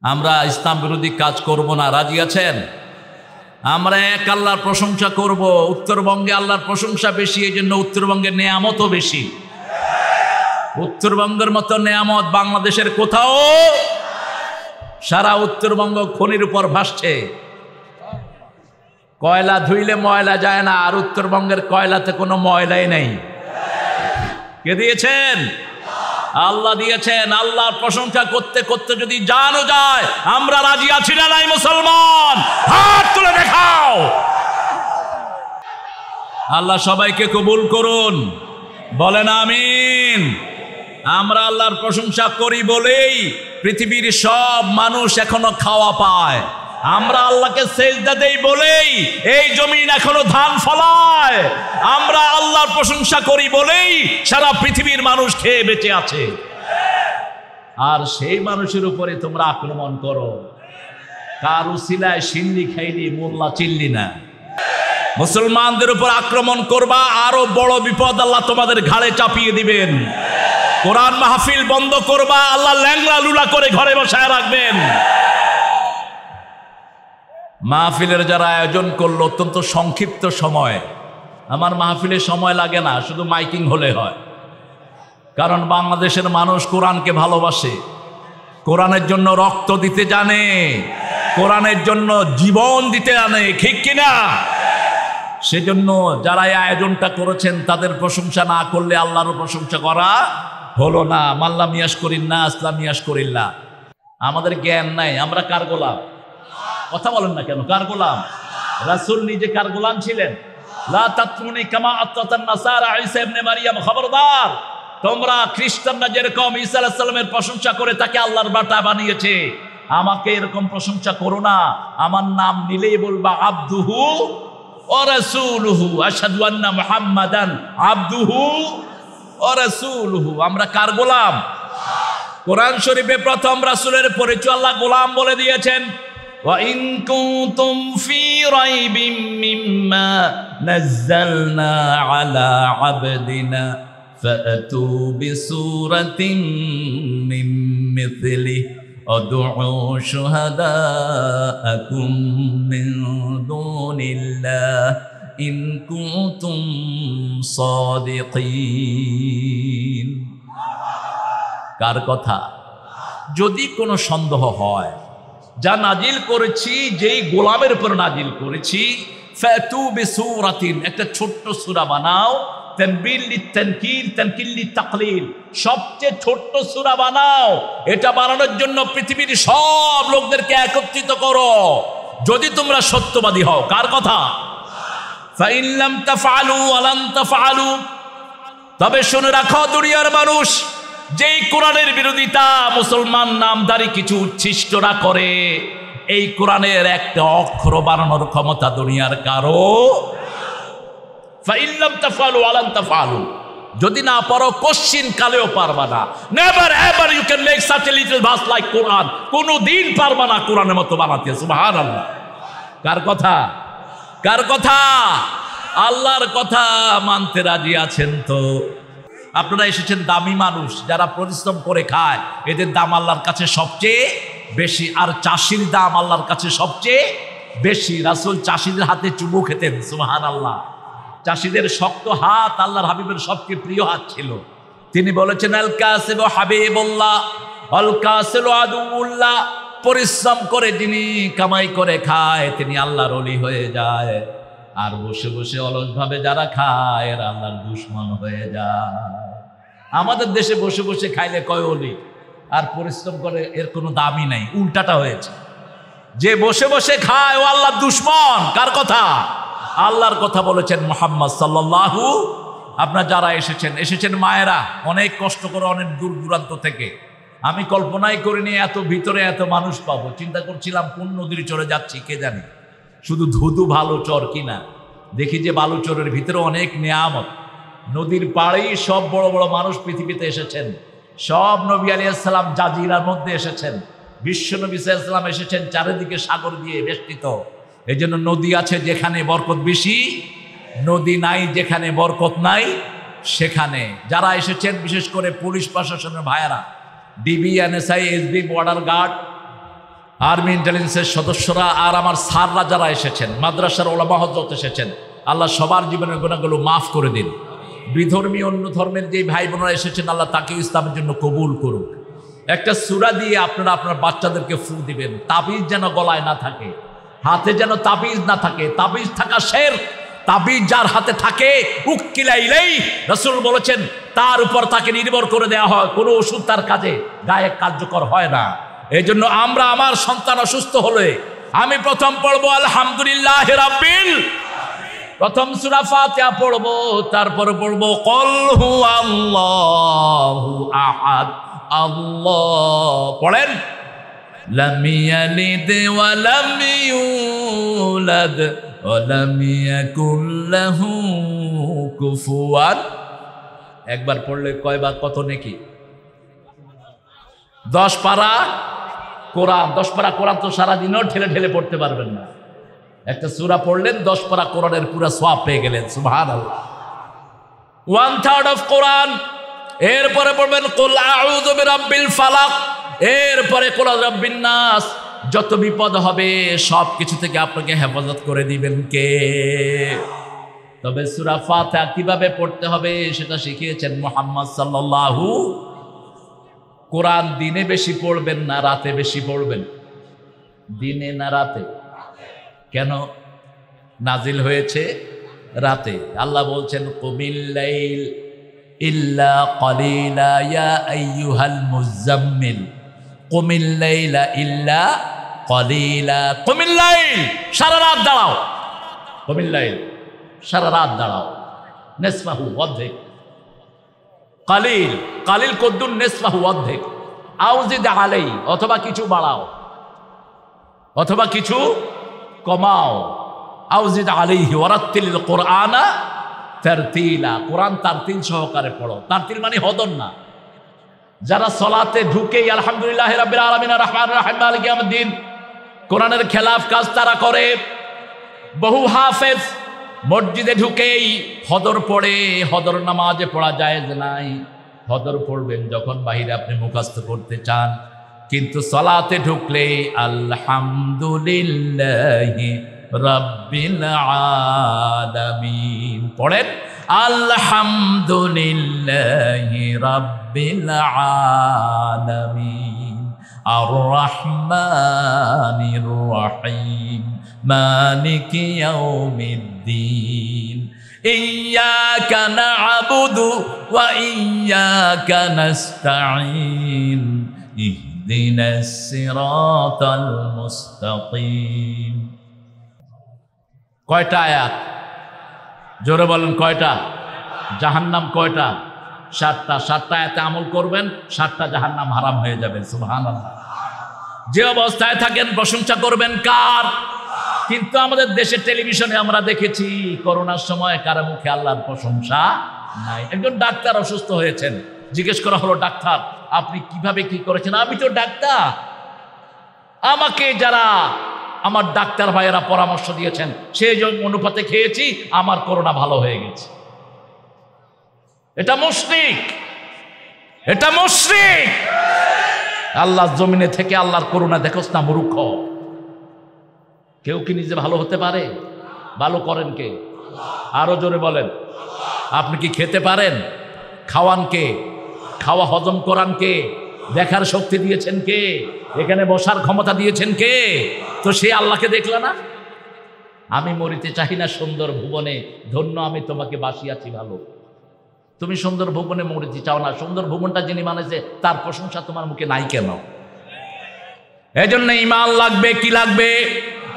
আমরা ইসলাম বিরোধী কাজ করব না, রাজি আছেন? আমরা এক আল্লাহর প্রশংসা করব। উত্তরবঙ্গে আল্লাহর প্রশংসা বেশি, এই জন্য উত্তরবঙ্গের নেয়ামতও বেশি। উত্তরবঙ্গের মতো নেয়ামত বাংলাদেশের কোথাও। সারা উত্তরবঙ্গ খনির উপর ভাসছে। কয়লা ধুইলে ময়লা যায় না, আর উত্তরবঙ্গের কয়লাতে কোনো ময়লাই নেই। কে দিয়েছেন? আল্লাহ দিয়েছেন। আল্লাহর প্রশংসা করতে করতে যদি জানো যায়, আমরা রাজি আছি না নাই? মুসলমান হাত তুলে দেখাও। আল্লাহ সবাইকে কবুল করুন, বলেন আমিন। আমরা আল্লাহর প্রশংসা করি বলেই পৃথিবীর সব মানুষ এখনো খাওয়া পায়। আমরা আল্লাহকে সেজদা দেই বলেই এই জমিন এখনো ধান ফলায়। আমরা আল্লাহর প্রশংসা করি বলেই সারা পৃথিবীর মানুষ খেয়ে বেঁচে আছে। আর সেই মানুষের উপরে তোমরা আক্রমণ করো। কার উসিলায় সিন্নি খাইলি মোল্লা চিল্লি না। মুসলমানদের উপর আক্রমণ করবা, আরো বড় বিপদ আল্লাহ তোমাদের ঘাড়ে চাপিয়ে দিবেন। কোরআন মাহফিল বন্ধ করবা, আল্লাহ ল্যাংলা লুলা করে ঘরে বসায় রাখবেন। মাহফিলের যারা আয়োজন করলো অত্যন্ত সংক্ষিপ্ত সময়, আমার মাহফিলের সময় লাগে না, শুধু মাইকিং হলে হয়। কারণ বাংলাদেশের মানুষ কোরআনকে ভালোবাসে, কোরআনের জন্য রক্ত দিতে জানে, কোরআনের জন্য জীবন দিতে জানে, ঠিক কিনা? সেজন্য যারা এই আয়োজনটা করেছেন তাদের প্রশংসা না করলে আল্লাহরও প্রশংসা করা হলো না। মাল্লাম ইয়াশকুরিল্লাহ আসলাম ইয়াশকুরিল্লাহ। আমাদের জ্ঞান নাই, আমরা কার গোলাম? কথা বলেন না কেন? কার গোলাম? রাসূল নিজে কার গোলাম ছিলেন? লা তাতরুনি কামা আতাতান নাসারা ঈসা ইবনে মারইয়াম। খবরদার, তোমরা খ্রিস্টানরা যেরকম ঈসা আলাইহিস সালামের প্রশংসা করে তাকে আল্লাহর বাটা বানিয়েছে, আমাকে এরকম প্রশংসা করো না। আমার নাম নিলেই বলবা আবদুহু ওয়া রাসূলুহু, আশহাদু আন্না মুহাম্মাদান আবদুহু ওয়া রাসূলুহু। আমরা কার গোলাম? কোরআন শরীফে প্রথম রাসূলের পরিচয় আল্লাহ গোলাম বলে দিয়েছেন। وَإِن كُنتُمْ فِي رَيْبٍ مِّمَّا نَزَّلْنَا عَلَى عَبْدِنَا فَأْتُوا بِسُورَةٍ مِّن مِّثْلِهِ وَادْعُوا شُهَدَاءَكُم مِّن دُونِ اللَّهِ إِن كُنتُمْ صَادِقِينَ। কার কথা? যদি কোনো সন্দেহ হয়, যা নাজিল করেছি যেই গোলামের উপর নাজিল করেছি, ফাতু বিসূরাতিন, একটা ছোট্ট সূরা বানাও। তানবিল লিতানকির, তানকিল লিতাকলিল, সবচেয়ে ছোট্ট সূরা বানাও। এটা বানানোর জন্য পৃথিবীর সব লোকদেরকে একত্রিত করো, যদি তোমরা সত্যবাদী হও। কার কথা? ফাইন লাম তাফআলু ওয়া লান তাফআলু, তবে শুনে রাখো দুনিয়ার মানুষ, যেই কোরআনের বিরোধিতা মুসলমান নামধারী কিছু উচ্ছিষ্টরা করে, এই কোরআনের একটা অক্ষর বানানোর ক্ষমতা দুনিয়ার কারো। ফাইন লাম তাফআলু ওয়া লান তাফআলু, যদি না পারো কোশ্চিন কালেও পারবা না। Never ever you can make such a little verse like Quran. কোনদিন পারবা না কোরআনের মতো বানাতে। সুবহানাল্লাহ। কার কথা? কার কথা? আল্লাহর কথা মানতে রাজি আছেন তো? আপনারা এসেছেন দামি মানুষ, যারা পরিশ্রম করে খায়, এদের দাম আল্লাহর কাছে সবচেয়ে বেশি। আর চাষির দাম আল্লাহর কাছে সবচেয়ে বেশি। রাসূল চাষিদের হাতে চুমু খেতেন। সুবহানাল্লাহ। চাষিদের শক্ত হাত আল্লাহর হাবিবের সবচেয়ে প্রিয় হাত ছিল। তিনি বলেছেন, আল কাসিবু হাবিবুল্লাহ আল কাসিলু আদুউল্লাহ। পরিশ্রম করে যিনি কামাই করে খায় তিনি আল্লাহর ওলি হয়ে যায়, আর বসে বসে অলসভাবে যারা খায় এরা আল্লাহর দুশমন হয়ে যায়। আমাদের দেশে বসে বসে খাইলে কয় ওলি, আর পরিশ্রম করে এর কোনো দামই নাই। উল্টাটা হয়েছে, যে বসে বসে খায় ও আল্লাহর দুশমন। কার কথা? আল্লাহর কথা বলেছেন মুহাম্মদ সাল্লাল্লাহু। আপনারা যারা এসেছেন মায়েরা, অনেক কষ্ট করে, অনেক দূর দূরান্ত থেকে। আমি কল্পনাই করিনি এত ভিতরে এত মানুষ পাবো। চিন্তা করছিলাম কোন নদীর চরে যাচ্ছি, কে জানে, শুধু ধুধু বালুচর কিনা। দেখি যে বালুচরের ভিতরে অনেক নেয়ামত। নদীর পাড়েই সব বড় বড় মানুষ পৃথিবীতে এসেছেন। সব নবী আলাইহিস সালাম জাজিরার মধ্যে এসেছেন। বিশ্ব নবী সাল্লাল্লাহু আলাইহি ওয়াসাল্লাম এসেছেন চারিদিকে সাগর দিয়ে বেষ্টিত। এই জন্য নদী আছে যেখানে বরকত বেশি, নদী নাই যেখানে বরকত নাই সেখানে। যারা এসেছেন বিশেষ করে পুলিশ প্রশাসনের ভাইয়েরা, DB, NSI, SB, border guard, army ইন্টেলিজেন্সের সদস্যরা আর আমার স্যাররা যারা এসেছেন, মাদ্রাসার ওলামা হযরত এসেছেন, আল্লাহ সবার জীবনের গুনাহগুলো মাফ করে দিন। বিধর্মী অন্য ধর্মের যে ভাই বোনেরা এসেছেন, আল্লাহ তাকে ইসলামের জন্য কবুল করুক। একটা সূরা দিয়ে আপনারা আপনার বাচ্চাদেরকে ফু দিবেন, তাবিজ যেন গলায় না থাকে, হাতে যেন তাবিজ না থাকে। তাবিজ থাকা শিরক। তাবিজ যার হাতে থাকে উক্কিলা ইলাই, রাসূল বলেছেন তার উপর তাকে নির্ভর করে দেওয়া হয়, কোনো ওষুধ তার কাজে গায়ে কার্যকর হয় না। এই জন্য আমরা আমার সন্তান অসুস্থ হলে আমি প্রথম পড়বো আলহামদুলিল্লাহি রাব্বিল, প্রথম সূরা ফাতিহা পড়বো, তারপর পড়বো কুল হুয়াল্লাহু আহাদ। আল্লাহ পড়েন, লাম ইয়ালিদ ওয়া লাম ইউলাদ ওয়া লাম ইয়াকুল লাহু কুফুয়ান। একবার পড়লে কয়বার কত নেকি? 10 পারা কোরআন। 10 পারা কোরআন তো সারাদিনও ঠেলে ঠেলে পড়তে পারবেন না। একটা সূরা পড়লেন, 10 পারা কোরআনের পুরো সওয়াব পেয়ে গেলেন। সুবহানাল্লাহ। 1/3 অফ কোরআন। এরপরে পড়বেন কুল আউযু বিরাব্বিল ফালাক। এরপরে কুল আউযু বিরাব্বিন নাস। যত বিপদ হবে সব কিছু থেকে আপনাকে হেফাজত করে দিবেন কে? তবে সূরা ফাতিহা কিভাবে পড়তে হবে সেটা শিখিয়েছেন মুহাম্মদ সাল্লাল্লাহু। কোরআন দিনে বেশি পড়বেন না রাতে বেশি পড়বেন? দিনে না রাতে? কেন? নাজিল হয়েছে রাতে। আল্লাহ বলছেন কুমিল লাইল ইল্লা কলিলা ইয়া আইয়ুহাল মুজাম্মিল কুমিল লাইলা ইল্লা কলিলা। কুমিল লাইল, সারা রাত দাঁড়াও। কুমিল লাইল, সারা রাত দাঁড়াও। নিসফাহু, অর্ধেক। কালিল, কালিল কদ্দুন, নিসফাহু, অর্ধেক। আউজিদ আলাই, অথবা কিছু বাড়াও অথবা কিছু কমাও। আউজিদ আলাইহি ওয়ারাত্তিলিল কুরআনা তারতিলা। কোরআন তারতিল সহকারে পড়ো। তারতিল মানে হদন না। যারা সলাতে ঢুকেই আলহামদুলিল্লাহি রাব্বিল আলামিন আর রহমানির রহিম মালিকি ইয়াউমিদ্দিন, কোরআনের খেলাফ কাজ তারা করে। বহু হাফেজ মসজিদে ঢুকেই হদর পড়ে। হদর নামাজে পড়া জায়েজ নাই। হদর পড়বেন যখন বাহিরে আপনি মুখস্থ করতে চান, কিন্তু সলাতে ঢুকলে আলহামদুলিল্লাহি রাব্বিল আলামিন পড়েন। আলহামদুলিল্লাহি রাব্বিল আলামিন আর রহমানির রহিম মালিকি ইয়াউমিদ্দিন ইয়্যাকা না'বুদু ওয়া ইয়্যাকা নাস্তাঈন ইহদিনাস সিরাতাল মুস্তাকিম। কয়টা আয়াত? জোরে বলেন কয়টা? জাহান্নাম কয়টা? 7টা। 7টা আয়াতে আমল করবেন, 7টা জাহান্নাম হারাম হয়ে যাবে। সুবহানাল্লাহ। যে অবস্থায় থাকেন প্রশংসা করবেন কার? কিন্তু আমাদের দেশের টেলিভিশনে আমরা দেখেছি করোনার সময় কারো মুখে আল্লাহর প্রশংসা নাই। একজন ডাক্তার অসুস্থ হয়েছেন, জিজ্ঞেস করা হলো, ডাক্তার আপনি কিভাবে কি করেছেন? আমি তো ডাক্তার, আমাকে যারা আমার ডাক্তার ভাইয়েরা পরামর্শ দিয়েছেন সেই অনুপাতে খেয়েছি, আমার করোনা ভালো হয়ে গেছে। এটা মুশরিক, এটা মুশরিক। আল্লাহর জমিনে থেকে আল্লাহর করোনা দেখোস না মূর্খ। কেউ কি নিজে ভালো হতে পারে? ভালো করেন কে? আরো জোরে বলেন। আপনি কি খেতে পারেন? খাওয়ান কে? খাওয়া হজম করান কে? দেখার শক্তি দিয়েছেন কে? এখানে বসার ক্ষমতা দিয়েছেন কে? তো সে আল্লাহকে দেখলা না? আমি মরিতে চাই না সুন্দর ভুবনে, ধন্য আমি তোমাকে বাসিয়াছি ভালো। তুমি সুন্দর ভুবনে মরিতে চাও না, সুন্দর ভুবনটা যিনি মানেছে তার প্রশংসা তোমার মুখে নাই কেন? এজন্য ঈমান লাগবে। কি লাগবে?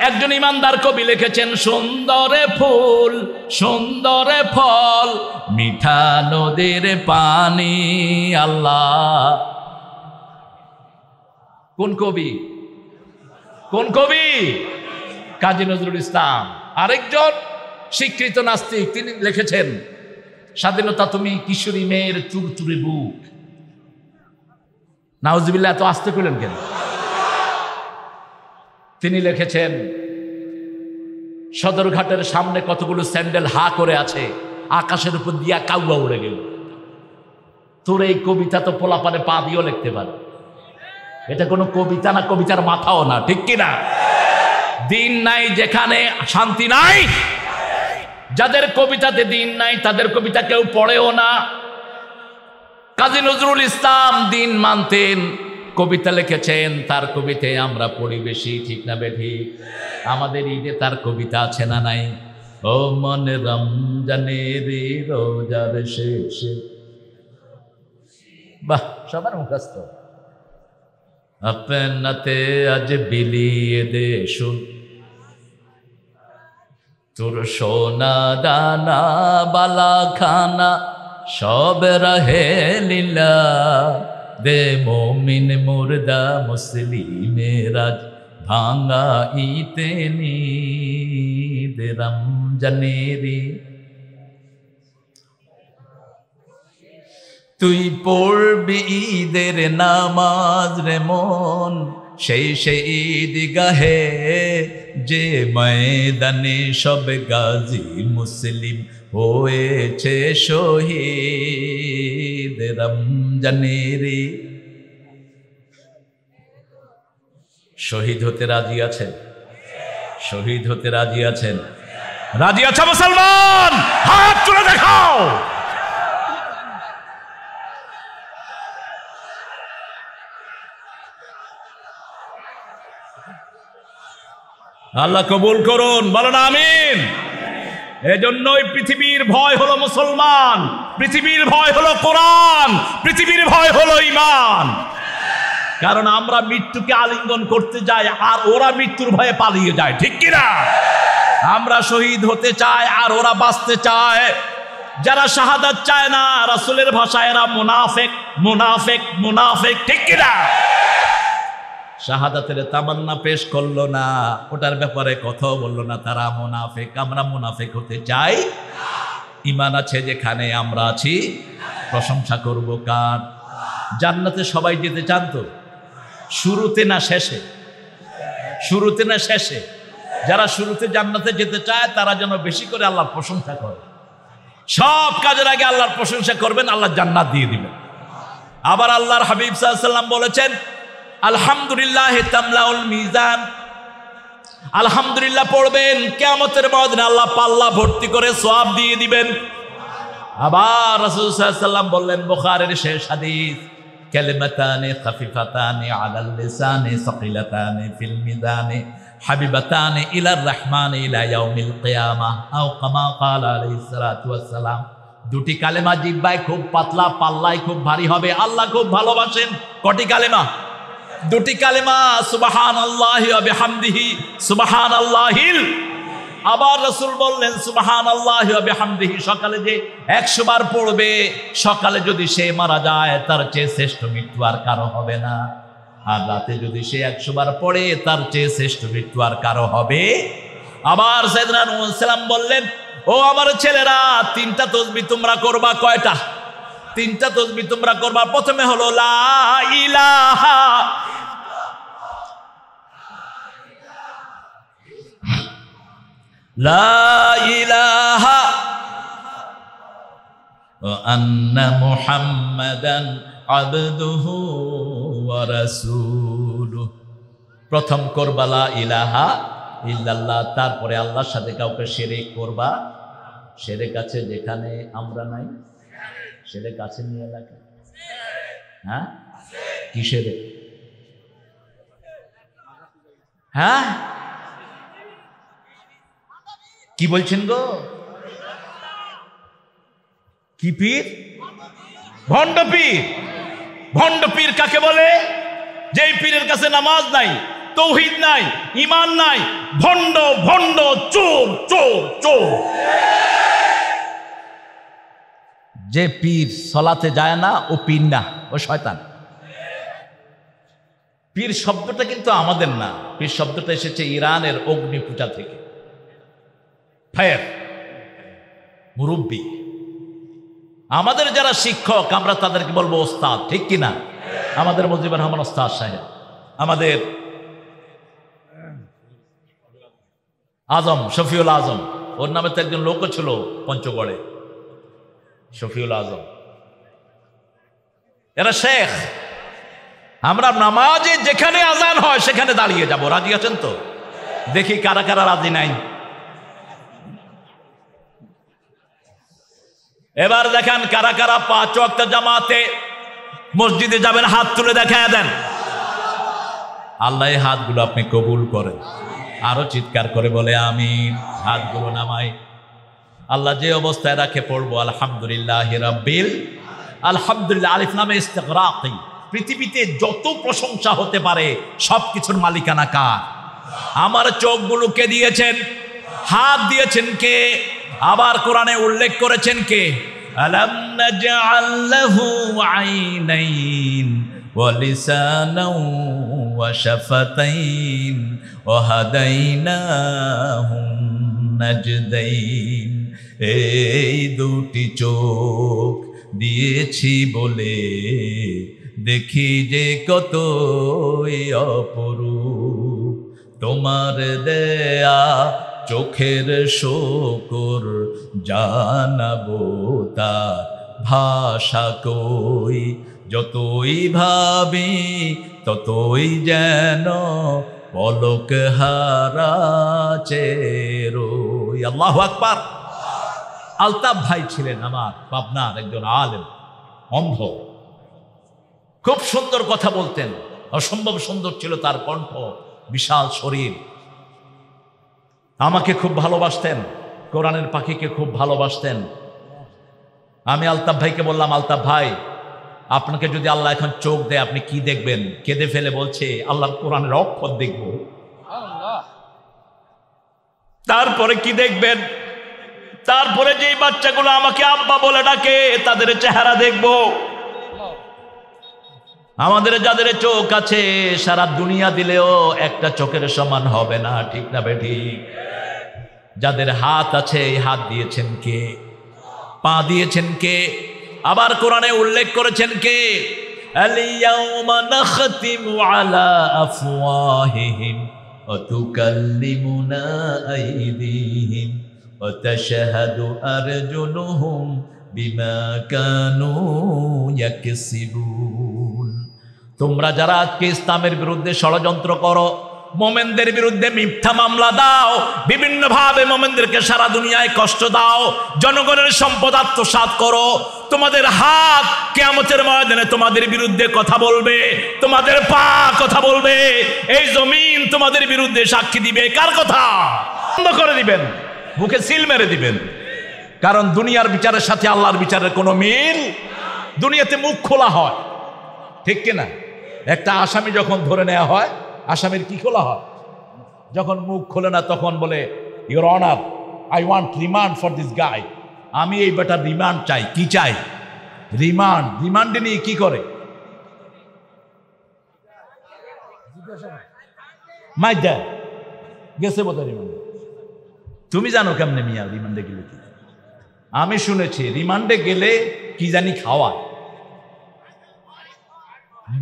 একজন ঈমানদার কবি লিখেছেন, সুন্দরে ফুল সুন্দরে ফল মিঠা নদীর পানি। আল্লাহ। কোন কবি? কোন কবি? কাজী নজরুল ইসলাম। আরেকজন স্বীকৃত নাস্তিক, তিনি লিখেছেন, স্বাধীনতা তুমি কিশোরী মেয়ের চুরচুরি বুক। নাউজুবিল্লাহ, এত আসতে পেলেন কেন? তিনি লিখেছেন, সদরঘাটের সামনে কতগুলো স্যান্ডেল হা করে আছে, আকাশের উপর দিয়া কাউয়া উড়ে গেল। তোর এই কবিতা তো পোলাপানে পা দিয়েও লিখতে পারে। এটা কোনো কবিতা না, কবিতার মাথাও না, ঠিক কিনা? দিন নাই যেখানে শান্তি নাই। যাদের কবিতাতে দিন নাই তাদের কবিতা কেউ পড়েও না। কাজী নজরুল ইসলাম দিন মানতেন, কবিতা লিখেছেন, তার কবিতায় আমরা পড়ি বেশি, ঠিক না বেঠিক? আমাদের ঈদে তার কবিতা আছে না নাই? ও মন রমজানের রোজার শেষে, বাহ, সবার মুখস্থ। আপনাতে আজ বিলিয়ে দে শুন তোর সোনা দানা বালা খানা সব রহে লীলা, দে মোমিন মুর্দা মুসলিমের আজ ভাঙা ইতে নিদ রমজানেরি। তুই পড়বি ঈদের নামাজ রে মন, সেই ঈদ গাহে যে ময়দানে সব গাজী মুসলিম হয়েছে শহীদ রমজানেরি। শহীদ হতে রাজি আছেন? শহীদ হতে রাজি আছেন? রাজি আছে মুসলমান? হাত তুলে দেখাও। আল্লাহ কবুল করুন, বলেন আমিন। এজন্যই পৃথিবীর ভয় হলো মুসলমান, পৃথিবীর ভয় হলো কোরআন, পৃথিবীর ভয় হলো ঈমান। কারণ আমরা মৃত্যুকে আলিঙ্গন করতে যাই আর ওরা মৃত্যুর ভয়ে পালিয়ে যায়, ঠিক কিনা? আমরা শহীদ হতে চাই আর ওরা বাঁচতে চায়। যারা শাহাদাত চায় না, রাসূলের ভাষায় এরা মুনাফিক, মুনাফিক, মুনাফিক, ঠিক কিনা? শাহাদাতের তামান্না পেশ করলো না, ওটার ব্যাপারে কথাও বললো না, তারা মুনাফিক। আমরা মুনাফিক হতে চাই। ঈমান আছে যেখানে আমরা আছি, প্রশংসা করব কার? জান্নাতে সবাই যেতে চান তো? শুরুতে না শেষে? শুরুতে না শেষে? যারা শুরুতে জান্নাতে যেতে চায় তারা যেন বেশি করে আল্লাহর প্রশংসা করে। সব কাজের আগে আল্লাহর প্রশংসা করবেন, আল্লাহ জান্নাত দিয়ে দিবেন। আবার আল্লাহর হাবিব সাল্লাল্লাহু আলাইহি ওয়াসাল্লাম বলেছেন, আলহামদুলিল্লাহ তামলাউল মিজান। আলহামদুলিল্লাহ পড়বেন, কিয়ামতের ময়দানে আল্লাহ পাল্লা ভর্তি করে সওয়াব দিয়ে দিবেন। আবার রাসূল সাল্লাল্লাহু আলাইহি ওয়াসাল্লাম বললেন, বুখারীর শেষ হাদিস, কালিমাতানি খাফিফাতানি আলাল লিসানি সাকিলাতানি ফিল মিজানি হাবিবাতানি ইলার রহমানি ইলা ইয়াউমিল কিয়ামাহ আও কামা ক্বালা আলাইহিস সালাতু ওয়াস সালাম। দুটি কালেমা জিহ্বায় খুব পাতলা, পাল্লায় খুব ভারী হবে, আল্লাহ খুব ভালোবাসেন। কটি কালেমা? দুটি কালেমা, সুবহানাল্লাহি ওয়া বিহামদিহি সুবহানাল্লাহিল। আবার রাসূল বললেন সুবহানাল্লাহি ওয়া বিহামদিহি, সকালে যে 100 বার পড়বে, সকালে যদি সে মারা যায় তার চেয়ে শ্রেষ্ঠ মৃত্যু আর কারো হবে না। আর রাতে যদি সে 100 বার পড়ে তার চেয়ে শ্রেষ্ঠ মৃত্যু আর কারো হবে। আবার সাইয়েদনা নূহ আলাইহিস সালাম বললেন, ও আমার ছেলেরা, 3টা তাসবিহ তোমরা করবা। কয়টা? 3টা তাসবিহ তোমরা করবা। প্রথমে হলো লা ইলাহা, লা ইলাহা ওয়া আন্না মুহাম্মাদান আবদুহু ওয়া রাসূলুহু। প্রথম করবা লা ইলাহা ইল্লাল্লাহ, তারপরে আল্লাহর সাথে কাউকে শিরক করবা। শিরক আছে যেখানে আমরা নাই, শিরক আছে নিয়ে লাগে। হ্যাঁ, কি শিরক? হ্যাঁ, কি বলছেন গো? কি পীর? ভণ্ড পীর। ভণ্ড পীর কাকে বলে? যেই পীরের কাছে নামাজ নাই, তৌহিদ নাই, ঈমান নাই, ভণ্ড, ভণ্ড, চোর, চোর, চোর। যে পীর সলাতে যায় না ও পীর না, ও শয়তান। পীর শব্দটা কিন্তু আমাদের না, পীর শব্দটা এসেছে ইরানের অগ্নিপূজা থেকে। ফায়ার, মুরব্বী। আমাদের যারা শিক্ষক আমরা তাদেরকে বলবো ওস্তাদ, ঠিক কিনা? আমাদের মুজিবুর রহমান ওস্তাদ সাহেব, আমাদের আজম, শফিউল আজম, ওর নামে তো একজন লোকও ছিল পঞ্চগড়ে, শফিউল আজম। এরা শেখ, আমরা নামাজে যেখানে আজান হয় সেখানে দাঁড়িয়ে যাব, রাজি আছেন তো? দেখি কারা কারা রাজি নাই। এবার দেখান কারা কারা 5 ওয়াক্ত জামাতে মসজিদে যাবেন, হাত তুলে দেখায় দেন। আল্লাহ এই হাতগুলো আপনি কবুল করেন। আরো চিৎকার করে বলে আমিন। হাতগুলো নামাই। আল্লাহ যে অবস্থায় রাখে পড়বো আলহামদুলিল্লাহি রাব্বিল আলহামদুলিল্লাহ। আলিফ লামে ইস্তিগরাকি। পৃথিবীতে যত প্রশংসা হতে পারে সবকিছুর মালিকানা কার? আমার চোখগুলো কে দিয়েছেন? হাত দিয়েছেন কে? আবার কোরআনে উল্লেখ করেছেন কে? আলাম নাজআল লাহু আইনাইন ওয়া লিসানাও ওয়া শাফাতাইন ওয়া হাদাইনাহুম নাজদাইন। এই দুটি চোখ দিয়েছি বলে দেখি যে কত অপরূপ, তোমার দেয়া চোখের শুকর জানাবো তার ভাষা কই। যতই ভাবি ততই যেন পলক হারা চেরোই। আল্লাহু আকবার। আলতাফ ভাই ছিলেন আমার পাবনার একজন আলেম, অন্ধ, খুব সুন্দর কথা বলতেন, অসম্ভব সুন্দর ছিল তার কণ্ঠ, বিশাল শরীর। আমাকে খুব ভালোবাসতেন, কোরআনের পাখিকে খুব ভালোবাসতেন। আমি আলতাফ ভাইকে বললাম, আলতাফ ভাই আপনাকে যদি আল্লাহ এখন চোখ দেয় আপনি কি দেখবেন? কেঁদে ফেলে বলছে, আল্লাহর কোরআনের অক্ষর দেখব। তারপরে কি দেখবেন? তারপরে যেই বাচ্চাগুলো আমাকে আব্বা বলে ডাকে তাদের চেহারা দেখব। আমাদের যাদের চোখ আছে সারা দুনিয়া দিলেও একটা চোখের সমান হবে না, ঠিক না বেঠিক? যাদের হাত আছে এই হাত দিয়েছেন কে? পা দিয়েছেন কে? আবার কোরআনে উল্লেখ করেছেন কে? আল-ইয়াওমা নাখতিমু আলা আফওয়াহিহিম ওয়া তুকাল্লিমুনা আইদিহিম ওয়া তাশহাদু আরজুলুহুম বিমা কানু ইয়াকসিবুন। তোমরা যারা আজকে ইসলামের বিরুদ্ধে ষড়যন্ত্র করো, মোমেনদের বিরুদ্ধে মিথ্যা মামলা দাও, বিভিন্ন ভাবে মোমেনদেরকে সারা দুনিয়ায় কষ্ট দাও, জনগণের সম্পদ আত্মসাৎ করো, তোমাদের হাত কিয়ামতের ময়দানে তোমাদের বিরুদ্ধে কথা বলবে, তোমাদের পা কথা বলবে, এই জমিন তোমাদের বিরুদ্ধে সাক্ষী দিবে। কার কথা? বন্ধ করে দিবেন, বুকে সিল মেরে দিবেন। কারণ দুনিয়ার বিচারের সাথে আল্লাহর বিচারের কোনো মিল। দুনিয়াতে মুখ খোলা হয়, ঠিক কিনা? একটা আসামি যখন ধরে নেওয়া হয়, আসামির কি খোলা হয়? যখন মুখ খোলে না তখন বলে, your honour, I want remand for this guy. আমি এই বেটার রিমান্ড চাই। কি চাই? রিমান্ড। রিমান্ডে নিয়ে কি করে? মাইদা গেছে বোধহয় রিমান্ডে। তুমি জানো কেমনে মিয়া রিমান্ডে গেলে কি? আমি শুনেছি রিমান্ডে গেলে কি জানি খাওয়ায়,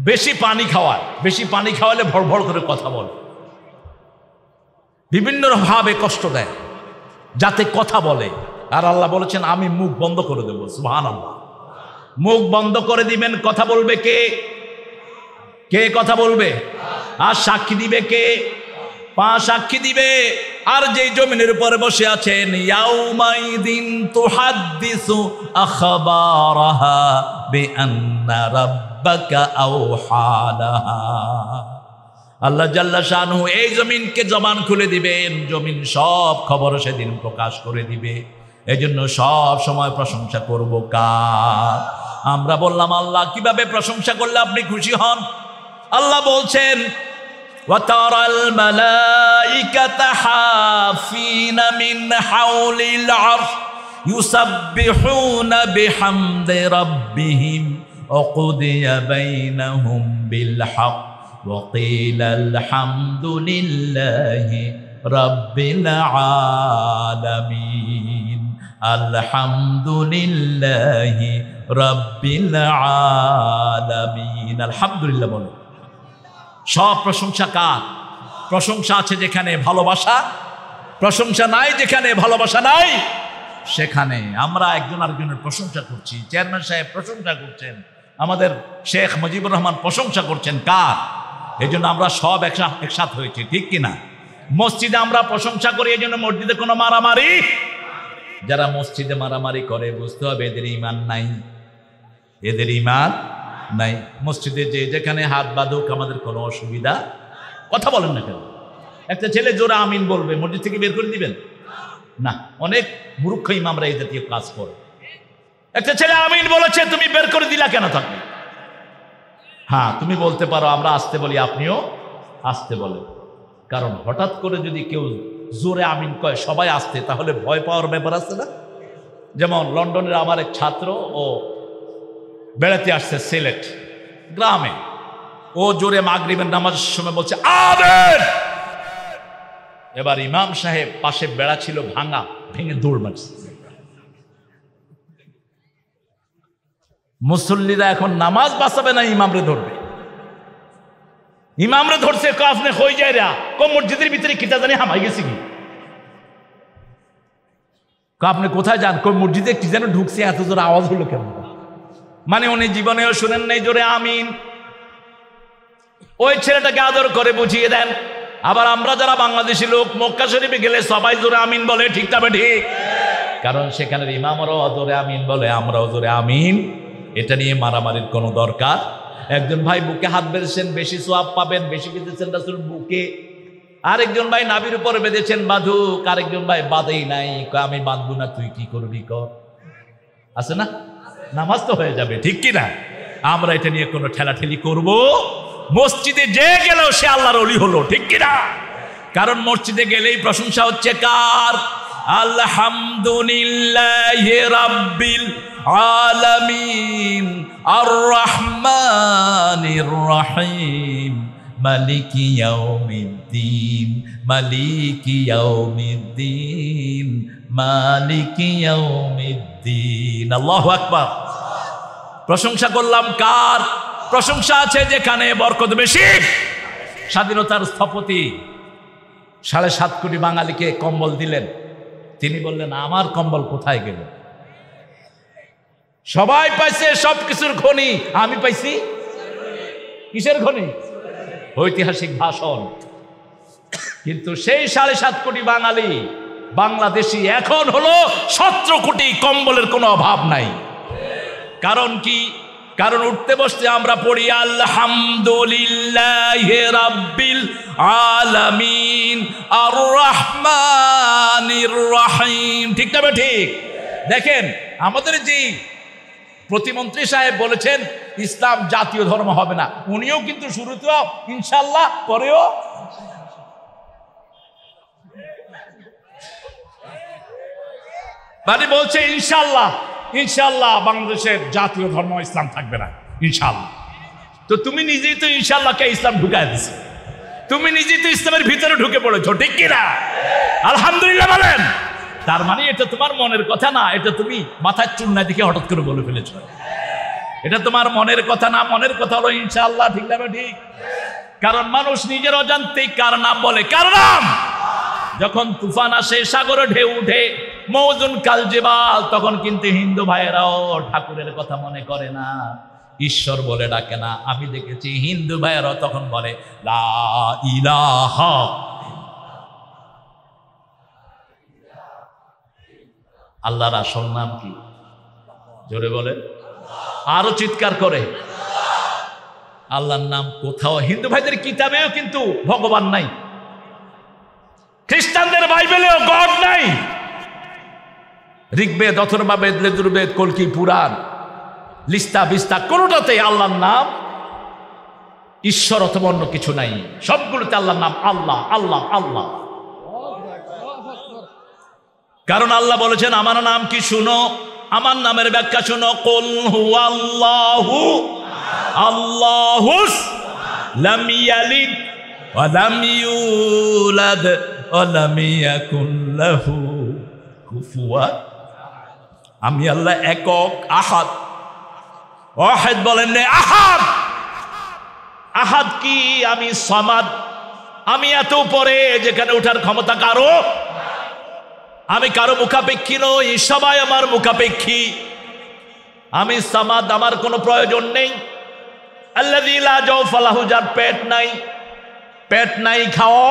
বেশি পানি খাওয়ায়। বেশি পানি খাওয়ালে ভড় ভড় করে কথা বলে, বিভিন্ন ভাবে কষ্ট দেয় যাতে কথা বলে। আর আল্লাহ বলেছেন আমি মুখ বন্ধ করে দেবো। সুবহানাল্লাহ। মুখ বন্ধ করে দিবেন, কথা বলবে কে? কে কথা বলবে? আর সাক্ষী দিবে কে? পা সাক্ষী দিবে। আর যেই জমিনের উপরে বসে আছেন, ইয়াউমাইদিন তুহাদ্দিসু আখবারাহা বিআন্না রাব্বাকা আওহালাহা। আল্লাহ জাল্লা শানহু এই জমিনকে জবান খুলে দিবেন, জমিন সব খবর সেদিন প্রকাশ করে দিবে। এজন্য সব সময় প্রশংসা করব কার? আমরা বললাম আল্লাহ। কিভাবে প্রশংসা করলে আপনি খুশি হন? আল্লাহ বলছেন, وَتَرَى الْمَلَائِكَةَ حَافِينَ مِنْ حَوْلِ الْعَرْشِ يُسَبِّحُونَ بِحَمْدِ رَبِّهِمْ وَقُضِيَ بَيْنَهُمْ بِالْحَقِّ وَقِيلَ الْحَمْدُ لِلَّهِ رَبِّ الْعَالَمِينَ। الْحَمْدُ لِلَّهِ رَبِّ الْعَالَمِينَ। আলহামদুলিল্লাহ বলো। সব প্রশংসা কার? প্রশংসা আছে যেখানে ভালোবাসা, প্রশংসা নাই যেখানে ভালোবাসা নাই, সেখানে আমরা একজন আরেকজনের প্রশংসা করছি। চেয়ারম্যান সাহেব প্রশংসা করছেন, আমাদের শেখ মুজিবুর রহমান প্রশংসা করছেন কার? এই জন্য আমরা সব একসাথ হয়েছি, ঠিক কিনা? মসজিদে আমরা প্রশংসা করি, এই জন্য মসজিদে কোনো মারামারি। যারা মসজিদে মারামারি করে বুঝতে হবে এদের ঈমান নাই, এদের ঈমান নাই। মসজিদে যেখানে হাত বাঁধুক আমাদের কোনো অসুবিধা। কথা বলেন না কেন? একটা ছেলে জোরে আমিন বলবে, মসজিদ থেকে বের করে দিবেন না? অনেক মূর্খ ইমামরা এই জাতীয় কাজ করে। একটা ছেলে আমিন বলেছে, তুমি বের করে দিলা কেন? থাকবে হ্যাঁ, তুমি বলতে পারো আমরা আসতে বলি, আপনিও আসতে বলেন। কারণ হঠাৎ করে যদি কেউ জোরে আমিন কয় সবাই আসতে, তাহলে ভয় পাওয়ার ব্যাপার আছে না? যেমন লন্ডনের আমার এক ছাত্র, ও বেড়াতে আসছে সিলেট গ্রামে, ও জোরে মাগরিবের নামাজের সময় বলছে আমিন। এবার ইমাম সাহেব পাশে বেড়া ছিল ভাঙা, ভেঙে দৌড় মারছে। মুসল্লিরা এখন নামাজ বাঁচাবে না, ইমামরে ধরবে। ইমামরে ধরছে, আপনি হয়ে যায় রা মসজিদের ভিতরে কিতা জানি হামাই গেছি কি, আপনি কোথায় যান? মসজিদে কি যেন ঢুকছে, এত জোরে আওয়াজ হলো কেন? মানে উনি জীবনেও শুনেন নাই জোরে আমিন। ওই ছেলেটাকে আদর করে বুঝিয়ে দেন। আবার আমরা যারা বাংলাদেশি লোক মক্কা শরীফে গেলে সবাই জোরে আমিন বলে, ঠিক তবে ঠিক, কারণ সেখানের ইমামরাও জোরে আমিন বলে, আমরাও জোরে আমিন। এটা নিয়ে মারামারির কোনো দরকার। একজন ভাই বুকে হাত বেঁধেছেন, বেশি সোয়াব পাবেন, বেশি বেঁধেছেন রাসূল বুকে। আরেকজন ভাই নাভির উপরে বেঁধেছেন, বাঁধুক। আরেকজন ভাই বাঁধেই নাই, আমি বাঁধবো না, তুই কি করবি কর। আছে না? নামাজ তো হয়ে যাবে, ঠিক কিনা? আমরা এটা নিয়ে কোনো ঠেলাঠেলি করব? মসজিদে যে গেল সে আল্লাহর ওলি হলো, ঠিক কিনা? কারণ মসজিদে গেলেই প্রশংসা হচ্ছে কার? আলহামদুলিল্লাহি রাব্বিল আলামিন আর রহমানির রহিম মালিকি ইয়াউমিদ্দিন মালিকি ইয়াউমিদ্দিন মালিকি ইয়াউমিদ্দিন। আল্লাহু আকবার। প্রশংসা করলাম কার? প্রশংসা আছে যেখানে বরকত বেশি। স্বাধীনতার স্থপতি 7.5 কোটি বাঙালিকে কম্বল দিলেন, তিনি বললেন আমার কম্বল কোথায় গেল? সবাই পাইছে সবকিছুর খনি, আমি পাইছি কিসের খনি? ঐতিহাসিক ভাষণ। কিন্তু সেই 7.5 কোটি বাঙালি বাংলাদেশি এখন হলো 17 কোটি, কম্বলের কোনো অভাব নাই। কারণ কি? কারণ উঠতে বসতে আমরা পড়ি আলহামদুলিল্লাহি রাব্বিল আলামিন আর রহমানির রহিম, ঠিক না? ঠিক। দেখেন আমাদের যে প্রতিমন্ত্রী সাহেব বলেছেন ইসলাম জাতীয় ধর্ম হবে না, উনিও কিন্তু শুরুতেও ইনশাআল্লাহ, পরেও মানে বলছে ইনশাআল্লাহ, ইনশাআল্লাহ বাংলাদেশের জাতীয় ধর্ম ইসলাম থাকবে না, ইনশাআল্লাহ। তো তুমি নিজেই তো ইনশাআল্লাহকে ইসলাম ঢুকায় দিছো, তুমি নিজেই তো ইসলামের ভিতরে ঢুকে পড়েছো, ঠিক কিনা? আলহামদুলিল্লাহ বলেন। তার মানে এটা তোমার মনের কথা না, এটা তুমি মাথায় চুল না দিকে হঠাৎ করে বলে ফেলেছো। এটা তোমার মনের কথা না, মনের কথা হলো ইনশাআল্লাহ, ঠিক না? ঠিক। কারণ মানুষ নিজের অজান্তেই কার নাম বলে? কার নাম? যখন তুফান আসে, সাগরে ঢেউ উঠে, মৌজুন কাল জিবাল, তখন কিন্তু হিন্দু ভাইয়েরাও ঠাকুরের কথা মনে করে না, ঈশ্বর বলে ডাকে না। আমি দেখেছি হিন্দু ভাইয়েরাও তখন বলে লা ইলাহা। আল্লাহর আসল নাম কি? জোরে বলে, আরো চিৎকার করে। আল্লাহর নাম কোথাও হিন্দু ভাইদের কিতাবেও কিন্তু ভগবান নাই, খ্রিস্টানদের বাইবেলেও গড নাই। ঋগ্বেদ, অথর্ববেদ, যজুর্বেদ, কল্কি পুরাণ, লিস্তা বিস্তা কোনোটাতে আল্লাহর নাম ঈশ্বর অথবা অন্য কিছু নাই। সবগুলোতে আল্লাহর নাম আল্লাহ, আল্লাহ, আল্লাহ। কারণ আল্লাহ বলেছেন আমার নাম কি? শুনো, আমার নামের ব্যাখ্যা শুনো। কুল হুয়াল্লাহু আল্লাহুস লাম ইয়ালিদ ওয়া লাম ইউলাদ ওয়া লাম ইয়াকুল লাহু কুফুয়ান। আমি আল্লাহ একক, আহাদ। ওয়াহিদ বলেন না, আহাদ। আহাদ কি? আমি সামাদ, আমি এত উপরে যেখানে ওঠার ক্ষমতা কারো, আমি কারো মুখাপেক্ষী নই, সবাই আমার মুখাপেক্ষী। আমি সামাদ, আমার কোনো প্রয়োজন নেই। আল্লাযী লা জাওফা লাহু, যার পেট নাই, পেট নাই খাও,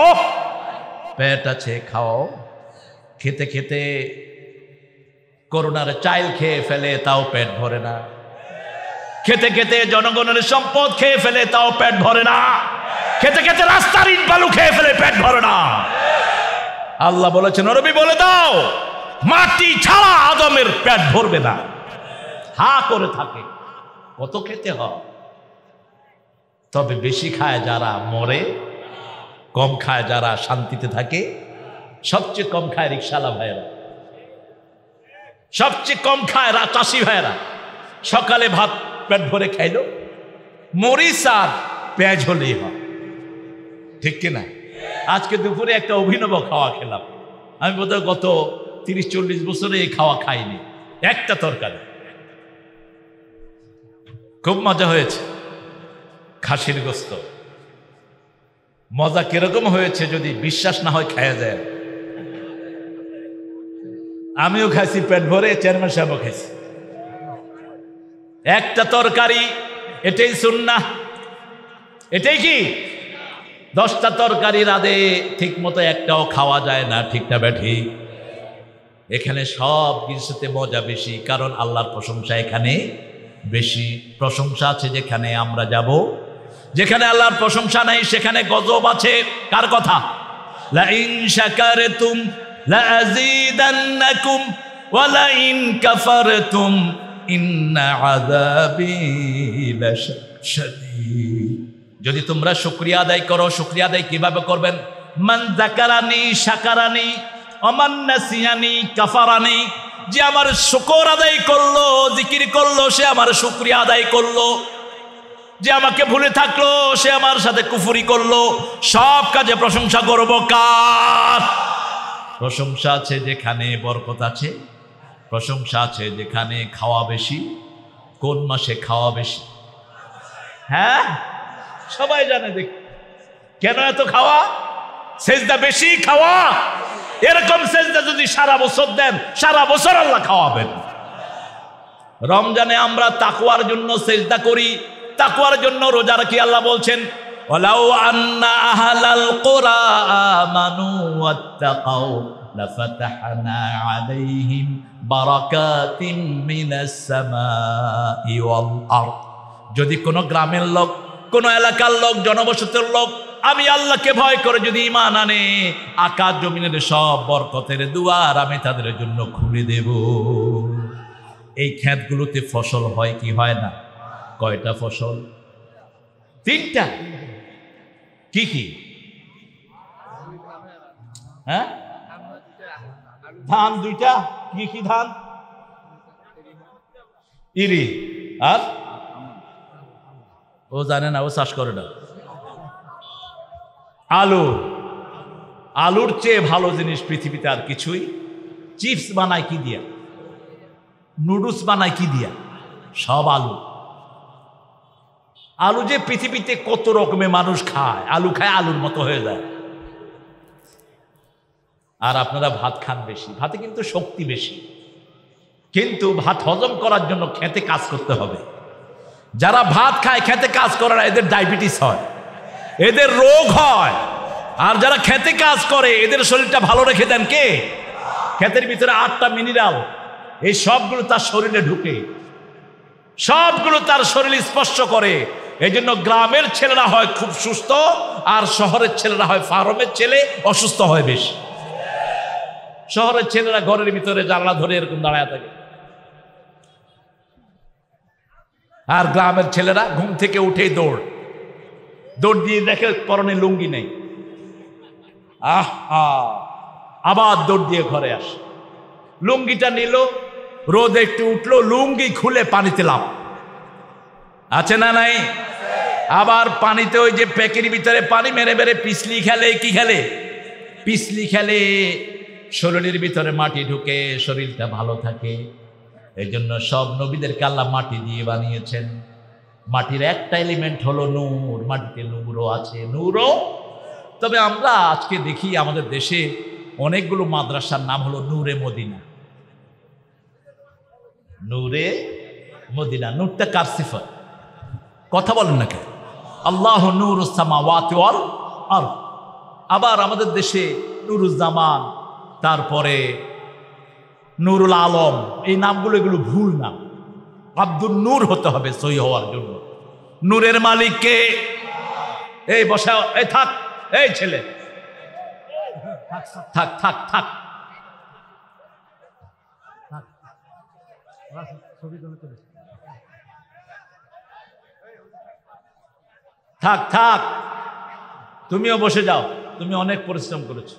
পেট আছে খাও। খেতে খেতে করোনার চাইল খেয়ে ফেলে, তাও পেট ভরে না। খেতে খেতে জনগণের সম্পদ খেয়ে ফেলে, তাও পেট ভরে না। খেতে খেতে রাস্তার ইট বালু খেয়ে ফেলে, পেট ভরে না। আল্লাহ বলেছেন, নবী বলে দাও, মাটি ছাড়া আদমের পেট ভরবে না। হা করে থাকে, কত খেতে হয়। তবে বেশি খায় যারা মরে, কম খায় যারা শান্তিতে থাকে। সবচেয়ে কম খায় রিকশালা ভাইয়েরা, সবচেয়ে কম খায় চাষি ভাইয়েরা। সকালে ভাত পেট ভরে খাইলো, মরিচ আর পেঁয়াজ হলেই হয়, ঠিক কিনা? আজকে দুপুরে একটা অভিনব খাওয়া খেলাম। আমি বোধহয় গত 30-40 বছরে এই খাওয়া খাইনি। একটা তরকারি, খুব মজা হয়েছে। খাসির গোস্ত মজা কিরকম হয়েছে যদি বিশ্বাস না হয় খাওয়া যায়। আমিও খাইছি পেট ভরে, চেয়ারম্যান সাহেবও খাইছি। একটা তরকারি, এটাই সুন্নাহ। এটাই কি 10টা তরকারি রাঁধে ঠিক মতো একটাও খাওয়া যায় না, ঠিক না ব্যাঠি? এখানে সব কিছুতে মজা বেশি, কারণ আল্লাহর প্রশংসা এখানে বেশি। প্রশংসা আছে যেখানে আমরা যাব, যেখানে আল্লাহর প্রশংসা নাই সেখানে গজব আছে। কার কথা? লা ইন শাকারতুম লা আযীদান্নাকুম ওয়া লা ইন কাফারতুম ইন্না আযাবী লাশাদীদ। যদি তোমরা শুকরিয়া আদায় করো, শুকরিয়া আদায় কিভাবে করবেন? মান যাকারানি শাকারানি ওয়া মান নাসিয়ানি কাফারানি। যে আমার শুকর আদায় করলো, জিকির করলো, সে আমার শুকরিয়া আদায় করলো। যে আমাকে ভুলে থাকলো, সে আমার সাথে কুফরি করলো। সব কাজে প্রশংসা করব কার? প্রশংসা আছে যেখানে বরকত আছে, প্রশংসা আছে যেখানে খাওয়া বেশি। কোন মাসে খাওয়া বেশি? হ্যাঁ, সবাই জানে। দেখ কেন এত খাওয়া? সেজদা বেশি, খাওয়া। এরকম সেজদা যদি সারা বছর দেন, সারা বছর আল্লাহ খাওয়াবেন। রমজানে আমরা তাকওয়ার জন্য সেজদা করি, তাকওয়ার জন্য রোজা রাখি। আল্লাহ বলছেন, ওয়ালাউ আন্না আহলাল কুরা আমানু ওয়াত্তাকাউ লাফাতাহনা আলাইহিম বারাকাতিন মিনাস সামাই ওয়াল আরদ। যদি কোনো গ্রামের লোক, কোনো এলাকার লোক, জনবসতির লোক আমি আল্লাহকে ভয় করে যদি ঈমান আনে, আকাশ জমিনের সব বরকতের দুয়ার আমি তাদের জন্য খুলে দেব। এই ক্ষেতগুলোতে ফসল হয় কি হয় না? কয়টা ফসল? 3টা। কি কি? হ্যাঁ, ধান 2টা। কি কি ধান? ইরি আর ও জানে না, ও চাষ করে না। আলু, আলুর চেয়ে ভালো জিনিস পৃথিবীতে আর কিছুই। চিপস বানায় কি দিয়া? নুডলস বানায় কি দিয়া? সব আলু। আলু যে পৃথিবীতে কত রকমের মানুষ খায়, আলু খায় আলুর মতো হয়ে যায়। আর আপনারা ভাত খান বেশি, ভাতে কিন্তু শক্তি বেশি। কিন্তু ভাত হজম করার জন্য খেতে কাজ করতে হবে। যারা ভাত খায় খেতে কাজ করে না, এদের ডায়াবেটিস হয়, এদের রোগ হয়। আর যারা খেতে কাজ করে, এদের শরীরটা ভালো রেখে দেন কে? ক্ষেতের ভিতরে 8টা মিনারেল, এই সবগুলো তার শরীরে ঢুকে, সবগুলো তার শরীর স্পর্শ করে। এই জন্য গ্রামের ছেলেরা হয় খুব সুস্থ, আর শহরের ছেলেরা হয়, ফার্মের ছেলে অসুস্থ হয় বেশি। শহরের ছেলেরা ঘরের ভিতরে জানলা ধরে এরকম দাঁড়ায় থাকে, আর গ্রামের ছেলেরা ঘুম থেকে উঠেই দৌড় দিয়ে দেখে পরনে লুঙ্গি নেই, আবার দৌড় দিয়ে ঘরে আসে। লুঙ্গিটা নিল, রোদ একটু উঠলো, লুঙ্গি খুলে পানিতে লাভ। আছে না নাই? আবার পানিতে ওই যে প্যাকের ভিতরে পানি মেরে মেরে পিছলি খেলে। কি খেলে? পিছলি খেলে। শরীরের ভিতরে মাটি ঢুকে, শরীরটা ভালো থাকে। এই জন্য সব নবীদেরকে আল্লাহ মাটি দিয়ে বানিয়েছেন। মাটির একটা এলিমেন্ট হলো নূর, মাটিতে নূরও আছে, নূরও। তবে আমরা আজকে দেখি আমাদের দেশে অনেকগুলো মাদ্রাসার নাম হলো নূরে মদিনা, নূরে মদিনা। নূরটা কার সিফাত? কথা বলেন না কেন? আল্লাহ নূরুস সামাওয়াতি ওয়াল আরদ। আবার আমাদের দেশে নুরুজ্জামান, তারপরে নুরুল আলম, এই নামগুলো এগুলো ভুল নাম। আব্দুল নূর হতে হবে সহি হওয়ার জন্য। নূরের মালিক কে? এই বসা, এই থাক, এই ছেলে থাক থাক থাক থাক থাক, তুমিও বসে যাও, তুমি অনেক পরিশ্রম করেছো।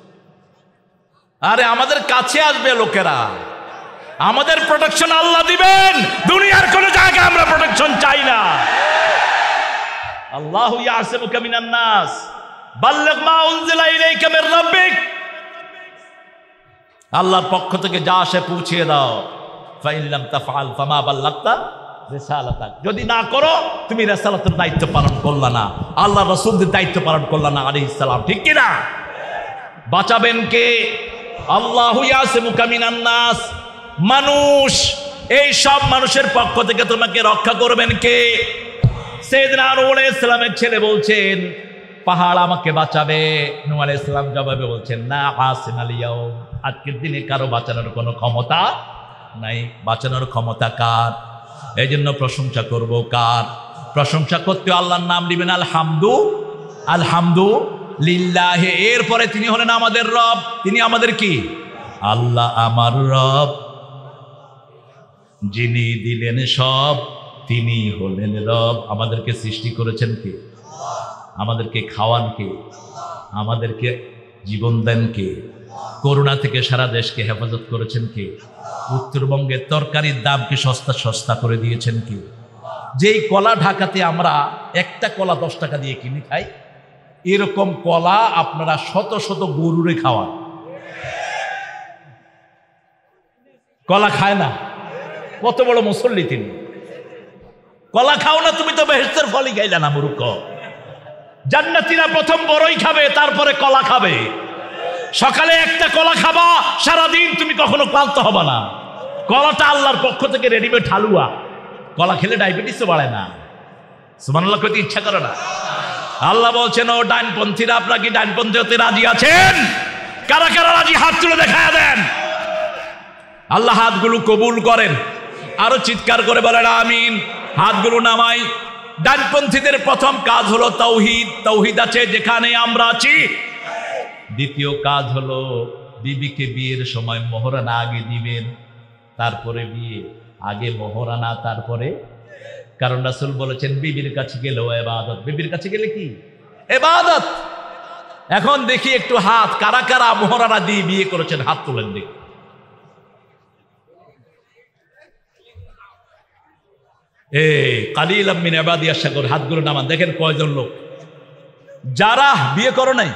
আরে আমাদের কাছে আসবে লোকেরা, আমাদের প্রোটেকশন আল্লাহ দিবেন, দুনিয়ার কোন জায়গায় আমরা প্রোটেকশন চাই না। আল্লাহু ইয়াসিমুকা মিনান নাস, বাল্লিগ মা উনজিলা ইলাইকা মির রাব্বিক। আল্লাহর পক্ষ থেকে যা আসে পৌঁছিয়ে দাও। ফাইন লাম তাফআল ফামা বাল্লাগতা রিসালাতাক। যদি না করো তুমি রিসালাতের দায়িত্ব পালন করলা না, আল্লাহর রাসূলদের দায়িত্ব পালন করলা না আলাইহিস সালাম, ঠিক কি না? বাঁচাবেন কে? আল্লাহু ইয়াসিমুকা মিনান নাস। মানুষ, এই সব মানুষের পক্ষ থেকে তোমাকে রক্ষা করবেন কে? সাইয়েদনা নূহ আলাইহিস সালামের ছেলে বলছেন পাহাড় আমাকে বাঁচাবে। নূহ আলাইহিস সালাম জবাবে বলছেন না আসিমাল ইয়াউম, আজকের দিনে কারো বাঁচানোর কোনো ক্ষমতা নাই। বাঁচানোর ক্ষমতা কার? এই জন্য প্রশংসা করব কার? প্রশংসা করতে আল্লাহর নাম নেবেন আলহামদু, আলহামদুলিল্লাহ। এরপরে তিনি হলেন আমাদের রব। তিনি আমাদের কি? আল্লাহ আমার রব, যিনি দিলেন সব, তিনি হলেন রব। আমাদেরকে সৃষ্টি করেছেন কে? আমাদেরকে খাওয়ান কে? আমাদেরকে জীবন দেন কে? করোনা থেকে সারা দেশকে হেফাজত করেছেন কে? উত্তরবঙ্গের তরকারির দামকে সস্তা সস্তা করে দিয়েছেন কে? যেই কলা ঢাকাতে আমরা একটা কলা 10 টাকা দিয়ে কিনে খাই, এরকম কলা আপনারা শত শত গরুরে খাওয়ান। কলা খায় না, কত বড় মুসল্লি তিনি। কলা খাও না তুমি তো বেহেশতের ফলই খাইলা না মূর্খ। জান্নাতীরা প্রথম বড়ই খাবে, তারপরে কলা খাবে। সকালে একটা কলা খাবা, সারাদিন তুমি কখনো ক্লান্ত হবে না। কলাটা আল্লাহর পক্ষ থেকে রেডিমেড হালুয়া। কলা খেলে ডায়াবেটিসও বাড়ে না। সুবহানাল্লাহ কইতে ইচ্ছা করে না? আল্লাহ বলছেন ও ডাইনপন্থীরা, আপনারা কি ডাইনপন্থী হতে রাজি আছেন? কারা কারা রাজি হাত তুলে দেখায় দেন। আল্লাহ হাতগুলো কবুল করেন। আরো চিৎকার করে বলেন আমিন। হাতগুলো নামাই। ডানপন্থীদের প্রথম কাজ হলো তাওহীদ। তাওহীদ আছে যেখানে আমরা আছি। দ্বিতীয় কাজ হলো বিবিকে বিয়ের সময় মোহরানা আগে দিবেন, তারপরে বিয়ে। আগে মোহরানা, তারপরে। কারণ রাসূল বলেছেন বিবির কাছে গেলেও ইবাদত। বিবির কাছে গেলে কি? ইবাদত। এখন দেখি একটু হাত, কারা কারা মোহরানা দিয়ে বিয়ে করেছেন? হাত তোলেন দেখি। কালিলাম মিন ইবাদিয়াশ শাকুর। হাতগুলো নামান, দেখেন কয়জন লোক। যারা বিয়ে করো নাই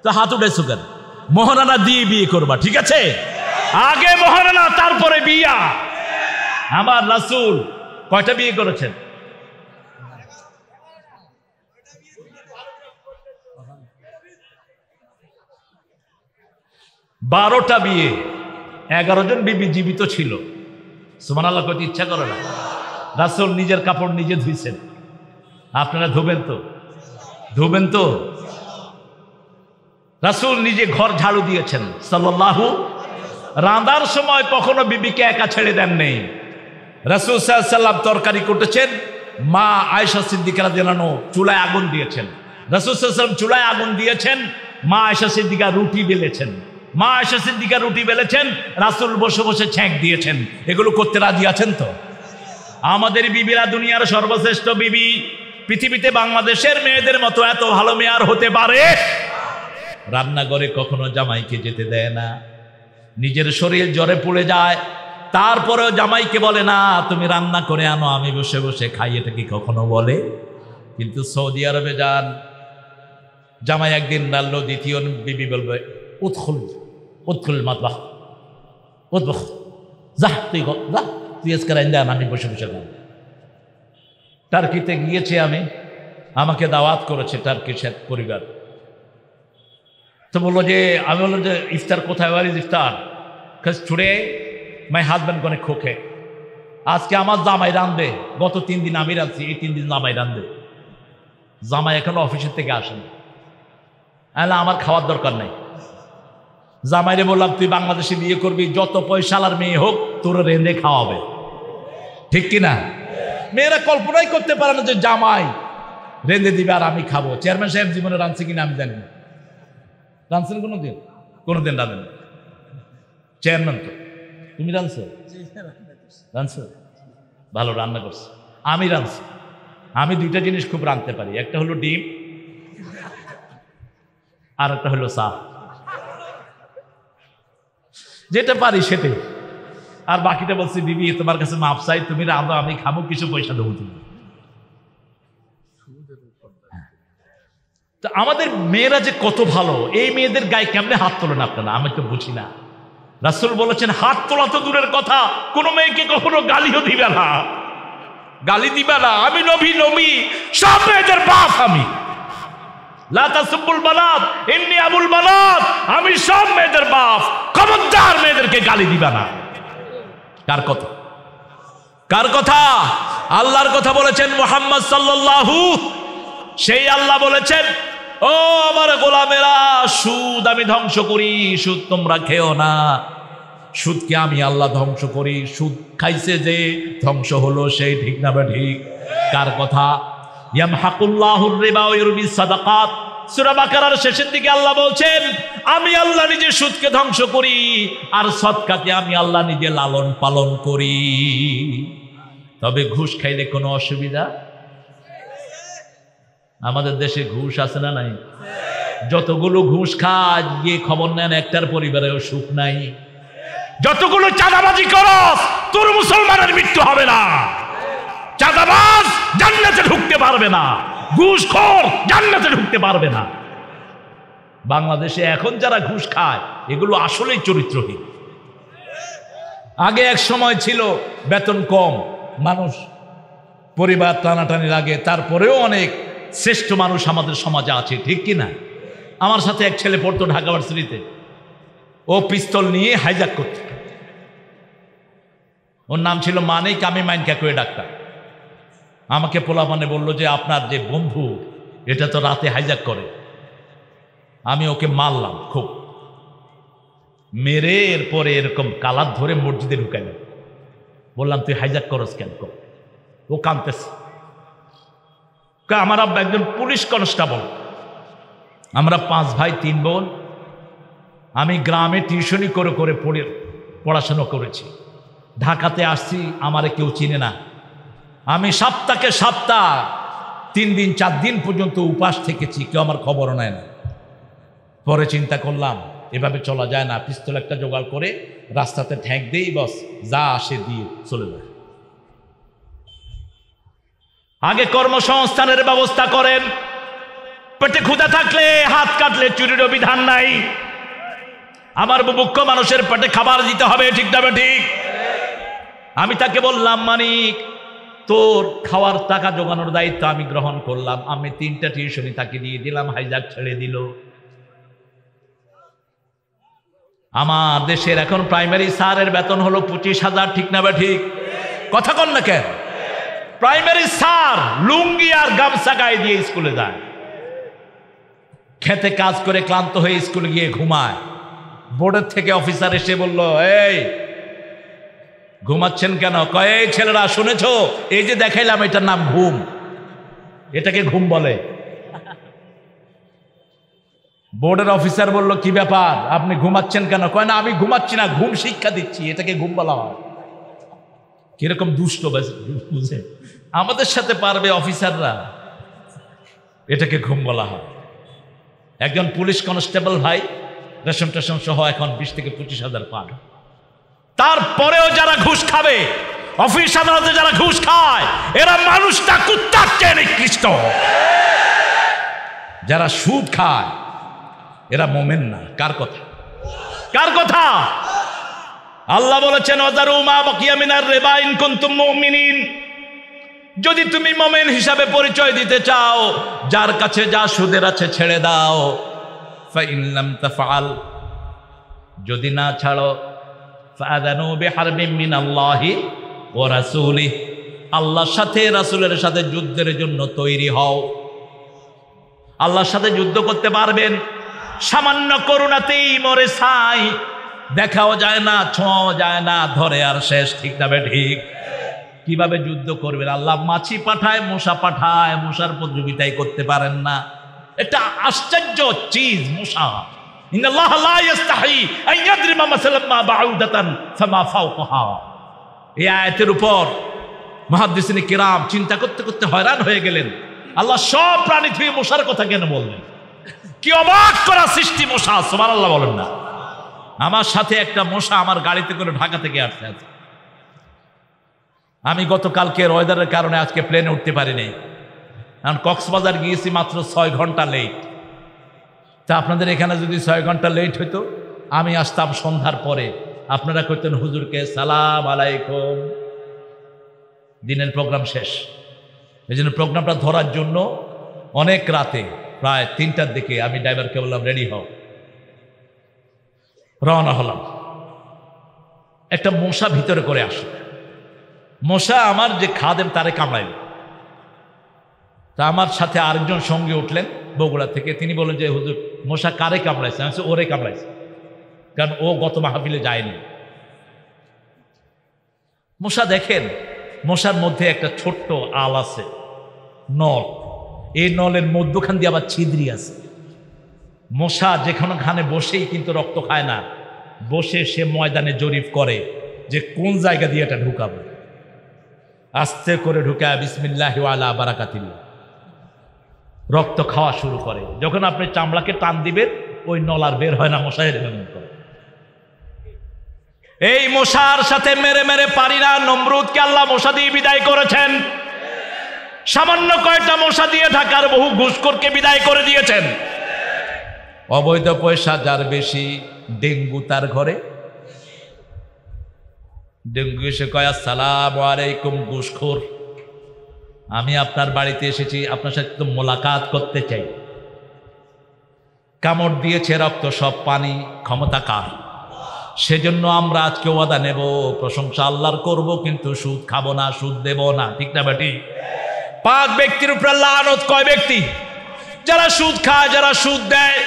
তো হাত উঠাইছো কেন? মোহরানা দিয়ে বিয়ে করবা, ঠিক আছে? আগে মোহরানা, তারপরে বিয়া। আমার রাসূল কয়টা বিয়ে করেছেন? 12টা বিয়ে, 11 জন বিবি জীবিত ছিল। সুবহানাল্লাহ কইতে ইচ্ছা করে না? রাসূল নিজের কাপড় নিজে ধুইছেন। আপনারা ধুবেন তো? ধুবেন তো? রাসূল নিজে ঘর ঝাড়ু দিয়েছেন সাল্লাল্লাহু। রান্নার সময় কখনো বিবিকে একা ছেড়ে দেন নেই। রাসূল সাল্লাল্লাহু আলাইহি ওয়াসাল্লাম তরকারি কুটেছেন, মা আয়েশা সিদ্দিকা রাদিয়াল্লাহু আনহা চুলায় আগুন দিয়েছেন। রাসূল সাল্লাল্লাহু আলাইহি ওয়াসাল্লাম চুলায় আগুন দিয়েছেন, মা আয়েশা সিদ্দিকা রুটি বেলেছেন। মা আয়েশা সিদ্দিকা রুটি বেলেছেন, রাসূল বসে বসে ছ্যাঁক দিয়েছেন। এগুলো করতে রাজি আছেন তো? আমাদের বিবিরা দুনিয়ার সর্বশ্রেষ্ঠ বিবি। পৃথিবীতে বাংলাদেশের মেয়েদের মতো এত ভালো মেয়ে আর হতে পারে? রান্নাঘরে কখনো জামাইকে যেতে দেয় না। নিজের শরীর জ্বরে পড়ে যায়, তারপরেও জামাইকে বলে না তুমি রান্না করে আনো, আমি বসে বসে খাই। এটা কি কখনো বলে? কিন্তু সৌদি আরবে যান, জামাই একদিন রান্নলো, দ্বিতীয় বিবি বলবে উদখুল উদখুল মাতবাহ, উদবখ, যা তুই যা, তুই আজকে রান্না আন, আমি বসে বসে খাই। টার্কিতে গিয়েছি আমি, আমাকে দাওয়াত করেছে টার্কির পরিবার। তো বললো যে, আমি বললাম যে ইফতার কোথায়? ওয়ার ইজ ইফতার? Because today my husband gonna cook it. আজকে আমার জামাই রাঁধবে, গত 3 দিন আমি রাঁধছি, এই 3 দিন জামাই রাঁধবে। জামাই এখনো অফিসের থেকে আসেনি, আমার খাওয়ার দরকার নাই। জামাইরে বললাম তুই বাংলাদেশে বিয়ে করবি, যত পয়সালার মেয়ে হোক তোর রেঁধে খাওয়াবে, ঠিক কিনা? মেয়েরা কল্পনাই করতে পারে না যে জামাই রেঁধে দিবে আর আমি খাবো। চেয়ারম্যান সাহেব জীবনে রাঁধছে কিনা আমি জানি না, রাঁধছেন কোনোদিন? কোনোদিন রাঁধেন? চেয়ারম্যান তো তুমি রাঁধছো? রাঁধছো? ভালো রান্না করছো। আমি রাঁধছি, আমি 2টা জিনিস খুব রাঁধতে পারি, একটা হলো ডিম আর একটা হলো চা। যেটা পারি সেটাই, আর বাকিটা বলছি বিবি তোমার কাছে মাপ চাই, তুমি রাঁধো আমি খাবো, কিছু পয়সা দেবো তুমি। তো আমাদের মেয়েরা যে কত ভালো, এই মেয়েদের গায়ে কেমনে হাত তোলেন আপনারা? আমি তো বুঝি না। রাসূল বলেছেন হাত তোলা তো দূরের কথা, কোন মেয়েকে কখনো গালিও দিবে না, গালি দিবে না। আমি নবী সব মেয়েদের বাপ, আমি লা তাসুবুল বানাত ইন্নী আবুল বানাত, আমি সব মেয়েদের বাপ। খবরদার মেয়েদেরকে গালি দিবে না। কার কথা? কার কথা? আল্লাহর কথা বলেছেন মুহাম্মদ সাল্লাল্লাহু, সেই আল্লাহ বলেছেন ও আমার গোলামেরা, সুদ আমি ধ্বংস করি, সুদ তোমরা খেও না। সুদকে আমি আল্লাহ ধ্বংস করি। সুদ খাইছে যে ধ্বংস হলো সেই, ঠিক না বা ঠিক? কার কথা? ইয়ামহাকুল্লাহুর রিবা ওয়া ইউরবিস সাদাকাত। সূরা বাকারার শেষের দিকে আল্লাহ বলছেন আমি আল্লাহ নিজে সুদকে ধ্বংস করি আর সদকাকে আমি আল্লাহ নিজে লালন পালন করি। তবে ঘুষ খাইলে কোনো অসুবিধা? আমাদের দেশে ঘুষ আছে না নাই? যতগুলো ঘুষ খায় গিয়ে খবর নেন একটার পরিবারেও সুখ নাই। যতগুলো চাঁদাবাজি করস তোর মুসলমানের মৃত্যু হবে না। চাঁদাবাজ জান্নাতে ঢুকতে পারবে না, ঘুষখোর জান্নাতে ঢুকতে পারবে না। বাংলাদেশে এখন যারা ঘুষ খায় এগুলো আসলেই চরিত্রহীন। আগে এক সময় ছিল বেতন কম, মানুষ পরিবার টানাটানি লাগে, তারপরেও অনেক শ্রেষ্ঠ মানুষ আমাদের সমাজে আছে, ঠিক কিনা? আমার সাথে এক ছেলে পড়তো ঢাকা ভার্সিটিতে, ও পিস্তল নিয়ে হাইজ্যাক করত। ওর নাম ছিল মানিক, আমি মাইনকা করে ডাক্তার। আমাকে পোলাপানে বলল যে আপনার যে বন্ধু এটা তো রাতে হাইজ্যাক করে। আমি ওকে মারলাম খুব, মেরে এরপরে এরকম কালার ধরে মসজিদে ঢুকাইলাম। বললাম তুই হাইজ্যাক করস কেন? ও কাঁদতেছে। আমার আব্বা একজন পুলিশ কনস্টেবল, আমরা 5 ভাই 3 বোন। আমি গ্রামে টিউশনি করে করে পড়াশোনা করেছি। ঢাকাতে আসছি, আমারে কেউ চিনে না। আমি সপ্তাহে 3 দিন 4 দিন পর্যন্ত উপাস থেকেছি, কেউ আমার খবরও নেয় না। পরে চিন্তা করলাম এভাবে চলা যায় না, পিস্তল একটা জোগাড় করে রাস্তাতে ঠ্যাঁক দেই, বস যা আসে দিয়ে চলে যায়। আগে কর্মসংস্থানের ব্যবস্থা করেন। পেটে ক্ষুধা থাকলে হাত কাটলে চুরির বিধান নাই। আমার বুভুক্ষ মানুষের পেটে খাবার দিতে হবে, ঠিক না ঠিক? আমি তাকে বললাম মানিক তোর খাওয়ার টাকা জোগানোর দায়িত্ব আমি গ্রহণ করলাম। আমি 3টা টিউশনি তাকে দিয়ে দিলাম, হাইজ্যাক ছেড়ে দিল। আমার দেশের এখন প্রাইমারি স্যারের বেতন হলো 25,000, ঠিক না বা ঠিক? কথা কন না কেন? প্রাইমারি স্যার লুঙ্গি আর গামছা গায়ে দিয়ে স্কুলে যায়, খেতে কাজ করে ক্লান্ত হয়ে স্কুলে গিয়ে ঘুমায়। বোর্ডের থেকে অফিসার এসে বলল এই ঘুমাচ্ছেন কেন? কয় এই ছেলেরা শুনেছো, এই যে দেখাইলাম এটার নাম ঘুম, এটাকে ঘুম বলে। বোর্ডের অফিসার বলল কি ব্যাপার আপনি ঘুমাচ্ছেন কেন? কয় না আমি ঘুমাচ্ছি না, ঘুম শিক্ষা দিচ্ছি, এটাকে ঘুম বলা হয়। কিরকম দুষ্ট বুঝে আমাদের সাথে পারবে অফিসাররা, এটাকে ঘুম বলা হয়। একজন পুলিশ কনস্টেবল ভাই রেশন টেশন সহ এখন 20 থেকে 25,000 পান। তারপরেও যারা ঘুষ খাবে, অফিস আদালতে যারা ঘুষ খায়, এরা মানুষটা কুত্তার চেয়ে নিকৃষ্ট। যারা সুদ খায় এরা মোমেন না। কার কথা? কার কথা? আল্লাহ বলেছেন ওয়াজারু মা বাকিয়া মিনার রিবা ইন কুনতুম মুমিনিন। যদি তুমি মোমেন হিসাবে পরিচয় দিতে চাও, যার কাছে যা সুদের আছে ছেড়ে দাও। ফাইন লাম তাফআল, যদি না ছাড়ো, ফাআযানু বিহারবিন মিনাল্লাহি ওয়া রাসূলি, আল্লাহর সাথে রাসূলের সাথে যুদ্ধের জন্য তৈরি হও। আল্লাহর সাথে যুদ্ধ করতে পারবেন? সামান্য করুণাতেই মরে ছাই, দেখাও যায় না, ছোঁয়াও যায় না, ধরে আর শেষ। ঠিক না ঠিক? কিভাবে যুদ্ধ করবেন? আল্লাহ মাছি পাঠায়, মশা পাঠায়, মশার প্রতিযোগিতাই করতে পারেন না। এটা আশ্চর্য চিজ মশা। ইন্নাল্লাহা লা ইস্তাহি আন ইয়াদরিবা মাসালাম মা বাউদাতান ফামা ফাওকাহা। এই আয়াতের উপর মুহাদ্দিসিনে কিরাম চিন্তা করতে করতে হয়রান হয়ে গেলেন। আল্লাহ সব প্রাণী থেকে মশার কথা কেন বললেন? কি অবাক করা সৃষ্টি মশা! সুবহানাল্লাহ বলেন না। আমার সাথে একটা মশা আমার গাড়িতে করে ঢাকা থেকে আসছে। আমি গতকালকে ওয়েদারের কারণে আজকে প্লেনে উঠতে পারিনি, কারণ কক্সবাজার গিয়েছি মাত্র 6 ঘন্টা লেট। তা আপনাদের এখানে যদি 6 ঘন্টা লেট হইতো, আমি আসতাম সন্ধ্যার পরে, আপনারা কইতেন হুজুরকে সালাম আলাইকুম, দিনের প্রোগ্রাম শেষ। এই জন্য প্রোগ্রামটা ধরার জন্য অনেক রাতে প্রায় 3টার দিকে আমি ড্রাইভারকে বললাম রেডি হও, রওনা হলাম। একটা মশা ভিতরে করে আসে। মশা আমার যে খাদেম তারে কামড়াইল। তা আমার সাথে আরেকজন সঙ্গে উঠলেন বগুড়া থেকে, তিনি বললেন যে হুজুর মশা কারে কামড়াইছে? আমি বলছি ওরে কামড়াইছে, কারণ ও গত মাহফিলে যায়নি। মশা দেখেন, মশার মধ্যে একটা ছোট্ট আল আছে, নল। এই নলের মধ্যখান দিয়ে আবার ছিদ্রি আছে। মশা যেখানে বসেই কিন্তু রক্ত খায় না, বসে সে ময়দানে জরিপ করে যে কোন জায়গা দিয়ে এটা ঢুকাবে। আস্তে করে ঢুকায় বিসমিল্লাহি ওয়া আলা বারাকাতিল্লাহ, রক্ত খাওয়া শুরু করে। যখন আপনি চামড়াকে টান দিবেন, ওই নল আর বের হয় না, মশা এরকম করে। এই মশার সাথে মেরে মেরে পারি না। নমরুদকে আল্লাহ মশা দিয়ে বিদায় করেছেন। সামান্য কয়টা মশা দিয়ে ঢাকার বহু ঘুষখোরকে বিদায় করে দিয়েছেন। অবৈধ পয়সা যার বেশি, ডেঙ্গু তার ঘরে। ডেঙ্গু এসে কয় আসসালামু আলাইকুম ঘুষখোর, আমি আপনার বাড়িতে এসেছি, আপনার সাথে তো মোলাকাত করতে চাই। কামড় দিয়েছে, রক্ত সব পানি, ক্ষমতা কার? সেজন্য আমরা আজকে ওয়াদা নেব, প্রশংসা আল্লাহর করব, কিন্তু সুদ খাবো না, সুদ দেব না। ঠিক না বেটি? 5 ব্যক্তির উপরে লানত। কয় ব্যক্তি? যারা সুদ খায়, যারা সুদ দেয়,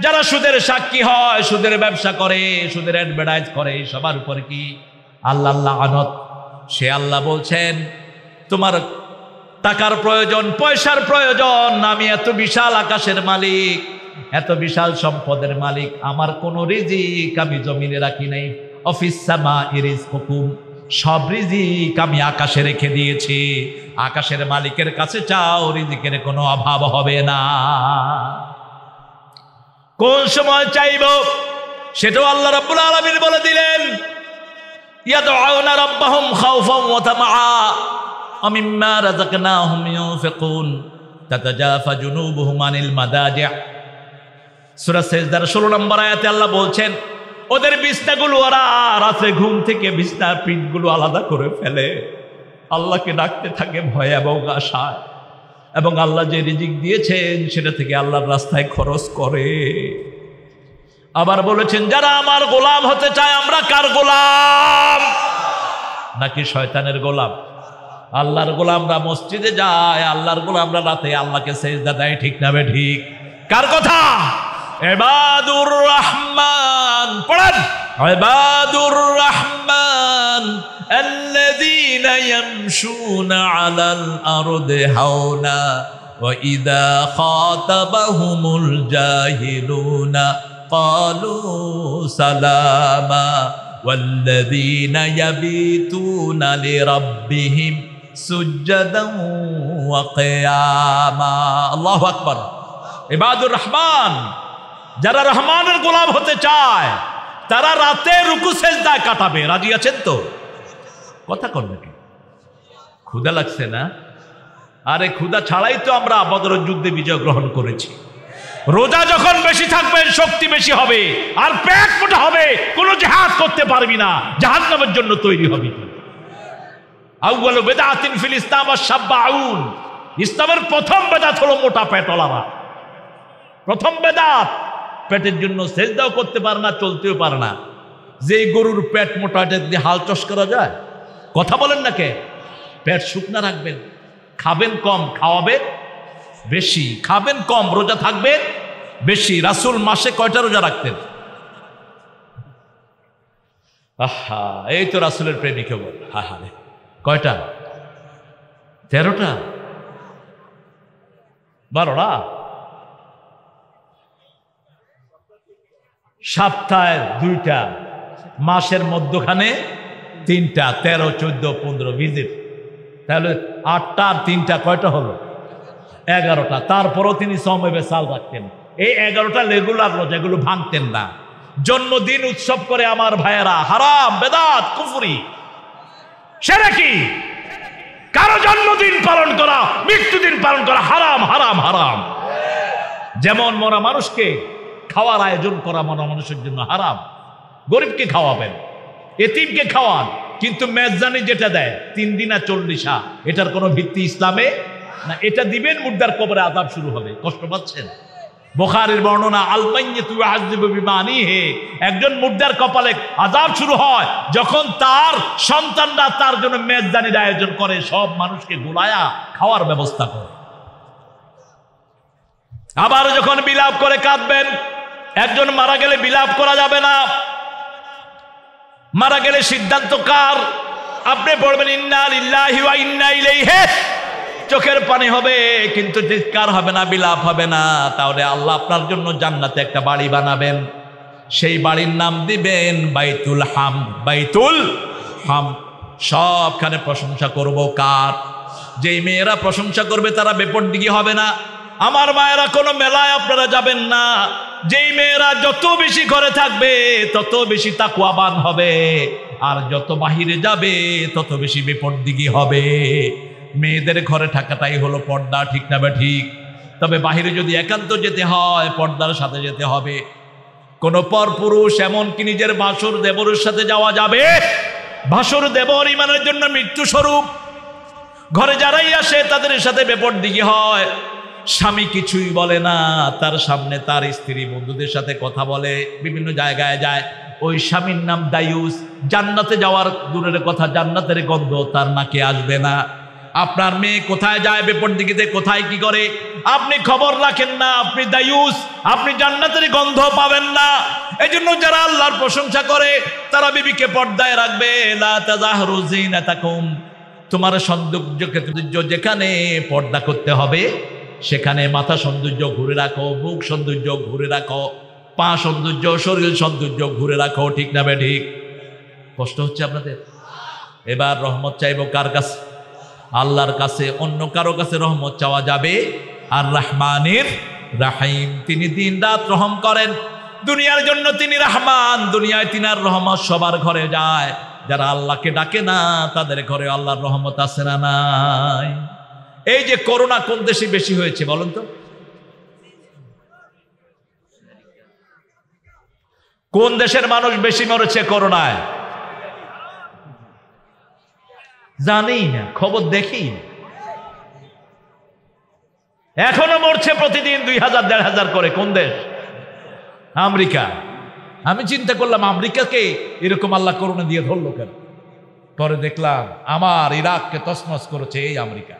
যারা সুদের সাক্ষী হয়, সুদের ব্যবসা করে, সুদের অ্যাডভার্টাইজ করে, সবার উপরে কি আল্লাহ লানত? সে আল্লাহ বলছেন তোমার টাকার প্রয়োজন, পয়সার প্রয়োজন, আমি এত বিশাল আকাশের মালিক, এত বিশাল সম্পদের মালিক, আমার কোন রিজিক আমি জমিনে রাখি নাই। অফিস সামা ইরিজকুকুম, সব রিজিক আমি আকাশে রেখে দিয়েছি। আকাশের মালিকের কাছে চাও, রিজিকের কোনো অভাব হবে না। কোন সময় চাইব সেটাও আল্লাহ রাব্বুল আলামিন বলে দিলেন। ইয়াদউনা রাব্বাহুম খাউফান ওয়া তামাআ ওয়া মিম্মা রাযাকনাহুম ইউনফিকুন তাতাজাফা জুনুবুহুম আনিল মাদাজি'। সূরা সিজদার 16 নম্বর আয়াতে আল্লাহ বলছেন, ওদের বিছনাগুলো ওরা রাতে ঘুম থেকে বিছনার পিঠগুলো আলাদা করে ফেলে, আল্লাহকে ডাকতে থাকে ভয় এবং আশায়, এবং আল্লাহ যে রিজিক দিয়েছেন সেটা থেকে আল্লাহর রাস্তায় খরচ করে। আবার বলেছেন, যারা আমার গোলাম হতে চায়, আমরা কার গোলাম? নাকি শয়তানের গোলাম? আল্লাহর গোলামরা মসজিদে যায়, আল্লাহর গোলামরা রাতে আল্লাহকে সেজদা দেয়। ঠিক না বে ঠিক? কার কথা? ইবাদুর রহমান। পড়েন, ইবাদুর রহমান الذين يمشون على الأرض هونا وإذا خاطبهم الجاهلون قالوا سلاما والذين يبيتون لربهم سجدا وقياما। الله أكبر। ইবাদুর রহমান, যারা রহমানের গোলাম হতে চায়, তারা রাতে রুকু সেজদায় কাটাবে। রাজি আছেন তো? কথা কর নাকি? ক্ষুধা লাগছে না? আরে ক্ষুধা ছাড়াই তো আমরা বদরের যুদ্ধে বিজয় গ্রহণ করেছি। রোজা যখন বেশি থাকবে, শক্তি বেশি হবে, আর পেট মোটা হবে, কোনো জিহাদ করতে পারবি না, জাহান্নামের জন্য তৈরি হবি। আউয়ালু বিদআতিন ফিল ইসলাম আশ-শাব্বাউন। ইসলামের প্রথম বেদাত হলো মোটা পেটওয়ালারা। প্রথম বেদাত, পেটের জন্য সেজদাও করতে পারে না, চলতেও পারে না। যেই গরুর পেট মোটা, এটা দিয়ে হাল চাষ করা যায়? কথা বলেন না কে? পেট শুকনা রাখবেন, খাবেন কম, খাওয়াবেন বেশি, খাবেন কম, রোজা থাকবেন বেশি। রাসূল মাসে কয়টা রোজা রাখতেন? আহা, এই তো রাসূলের প্রেমিক বল। হ্যাঁ হ্যাঁ, কয়টা? 13টা, 12টা, সপ্তাহে 2টা, মাসের মধ্যখানে 3টা, 13, 14, 15 ভিজিট। তাহলে 8টা আর 3টা কয়টা হলো? 11টা। তারপরও তিনি সময় বেসাল রাখতেন। এই 11টা রেগুলার রোজা, এগুলো ভাঙতেন না। জন্মদিন উৎসব করে আমার ভাইয়েরা, হারাম, বেদাত, কুফরি, শিরকি। কারো জন্মদিন পালন করা, মৃত্যুদিন পালন করা হারাম, হারাম, হারাম। যেমন মরা মানুষকে খাওয়ার আয়োজন করা মরা মানুষের জন্য হারাম। গরিবকে খাওয়াবেন, এতিমকে খাওয়ান, কিন্তু মেজবানি যেটা দেয় 3 দিন আর 40, এটার কোনো ভিত্তি ইসলামে না। এটা দিবেন, মুর্দার কবরে আযাব শুরু হবে। কষ্ট পাচ্ছেন? বুখারীর বর্ণনা, আল মাইয়িতু ইউআযযাবু বিমানিহি, একজন মুর্দার কপালে আযাব শুরু হয় যখন তার সন্তানরা তার জন্য মেজবানির আয়োজন করে, সব মানুষকে গোলায়া খাওয়ার ব্যবস্থা করে। আবার যখন বিলাপ করে কাঁদবেন, একজন মারা গেলে বিলাপ করা যাবে না। মারা গেলে সিদ্ধান্ত কার? আপনি পড়বেন ইন্না লিল্লাহি ওয়া ইন্না ইলাইহি, চোখের পানি হবে কিন্তু চিৎকার হবে না, বিলাপ হবে না। তাহলে আল্লাহ আপনার জন্য জান্নাতে একটা বাড়ি বানাবেন, সেই বাড়ির নাম দিবেন বাইতুল হামদ। বাইতুল হামদ। সবখানে প্রশংসা করব কার? যেই মেয়েরা প্রশংসা করবে তারা বেপরদিগি হবে না। আমার মায়েরা, কোনো মেলায় আপনারা যাবেন না। যেই মেয়েরা যত বেশি ঘরে থাকবে তত বেশি তাকওয়াবান হবে, আর যত বাহিরে যাবে তত বেশি বেপরদিগি হবে। মেয়েদের ঘরে থাকাটাই হলো পর্দা, ঠিক না বা ঠিক? তবে বাহিরে যদি একান্ত যেতে হয়, পর্দার সাথে যেতে হবে। কোন পরপুরুষ এমনকি নিজের ভাসুর দেবরের সাথে যাওয়া যাবে? ভাসুর দেবর ইমানের জন্য মৃত্যু স্বরূপ। ঘরে যারাই আসে তাদের সাথে বেপরদিগি হয়। স্বামী কিছুই বলে না, তার সামনে তার স্ত্রী বন্ধুদের সাথে কথা বলে, বিভিন্ন জায়গায় যায়। ওই স্বামীর নাম দায়ুস। জান্নাতে যাওয়ার দূরের কথা, জান্নাতের গন্ধ তার নাকে আসবে না। আপনার মেয়ে কোথায় যায় বেপরদিগিতে, কোথায় কি করে আপনি খবর রাখেন না, আপনি দায়ুস, আপনি জান্নাতের গন্ধ পাবেন না। এই জন্য যারা আল্লাহর প্রশংসা করে তারা বিবিকে পর্দায় রাখবে। লা তাযাহরু যিনাতাকুম, তোমার সৌন্দর্য যেখানে পর্দা করতে হবে সেখানে মাথা সৌন্দর্য ঘুরে রাখো, মুখ সৌন্দর্য ঘুরে রাখো, পা সৌন্দর্য, শরীর সৌন্দর্য ঘুরে রাখো, ঠিক না বে ঠিক? কষ্ট হচ্ছে আপনাদের? এবার রহমত চাইবো কার কাছে? আল্লাহর কাছে। অন্য কারো কাছে রহমত চাওয়া যাবে? আর রহমানির রাহিম, তিনি দিন রাত রহম করেন। দুনিয়ার জন্য তিনি রহমান, দুনিয়ায় তিনার রহমত সবার ঘরে যায়। যারা আল্লাহকে ডাকে না তাদের ঘরে আল্লাহর রহমত আছে না নাই? এই যে করোনা কোন দেশে বেশি হয়েছে বলেন তো? কোন দেশের মানুষ বেশি মরেছে করোনায়? জানি না, খবর দেখি। এখনো মরছে প্রতিদিন 2000, 1500 করে। কোন দেশ? আমেরিকা। আমি চিন্তা করলাম আমেরিকাকে এরকম আল্লাহ করোনা দিয়ে ধরলো কেন? পরে দেখলাম আমার ইরাককে তছনছ করেছে এই আমেরিকা,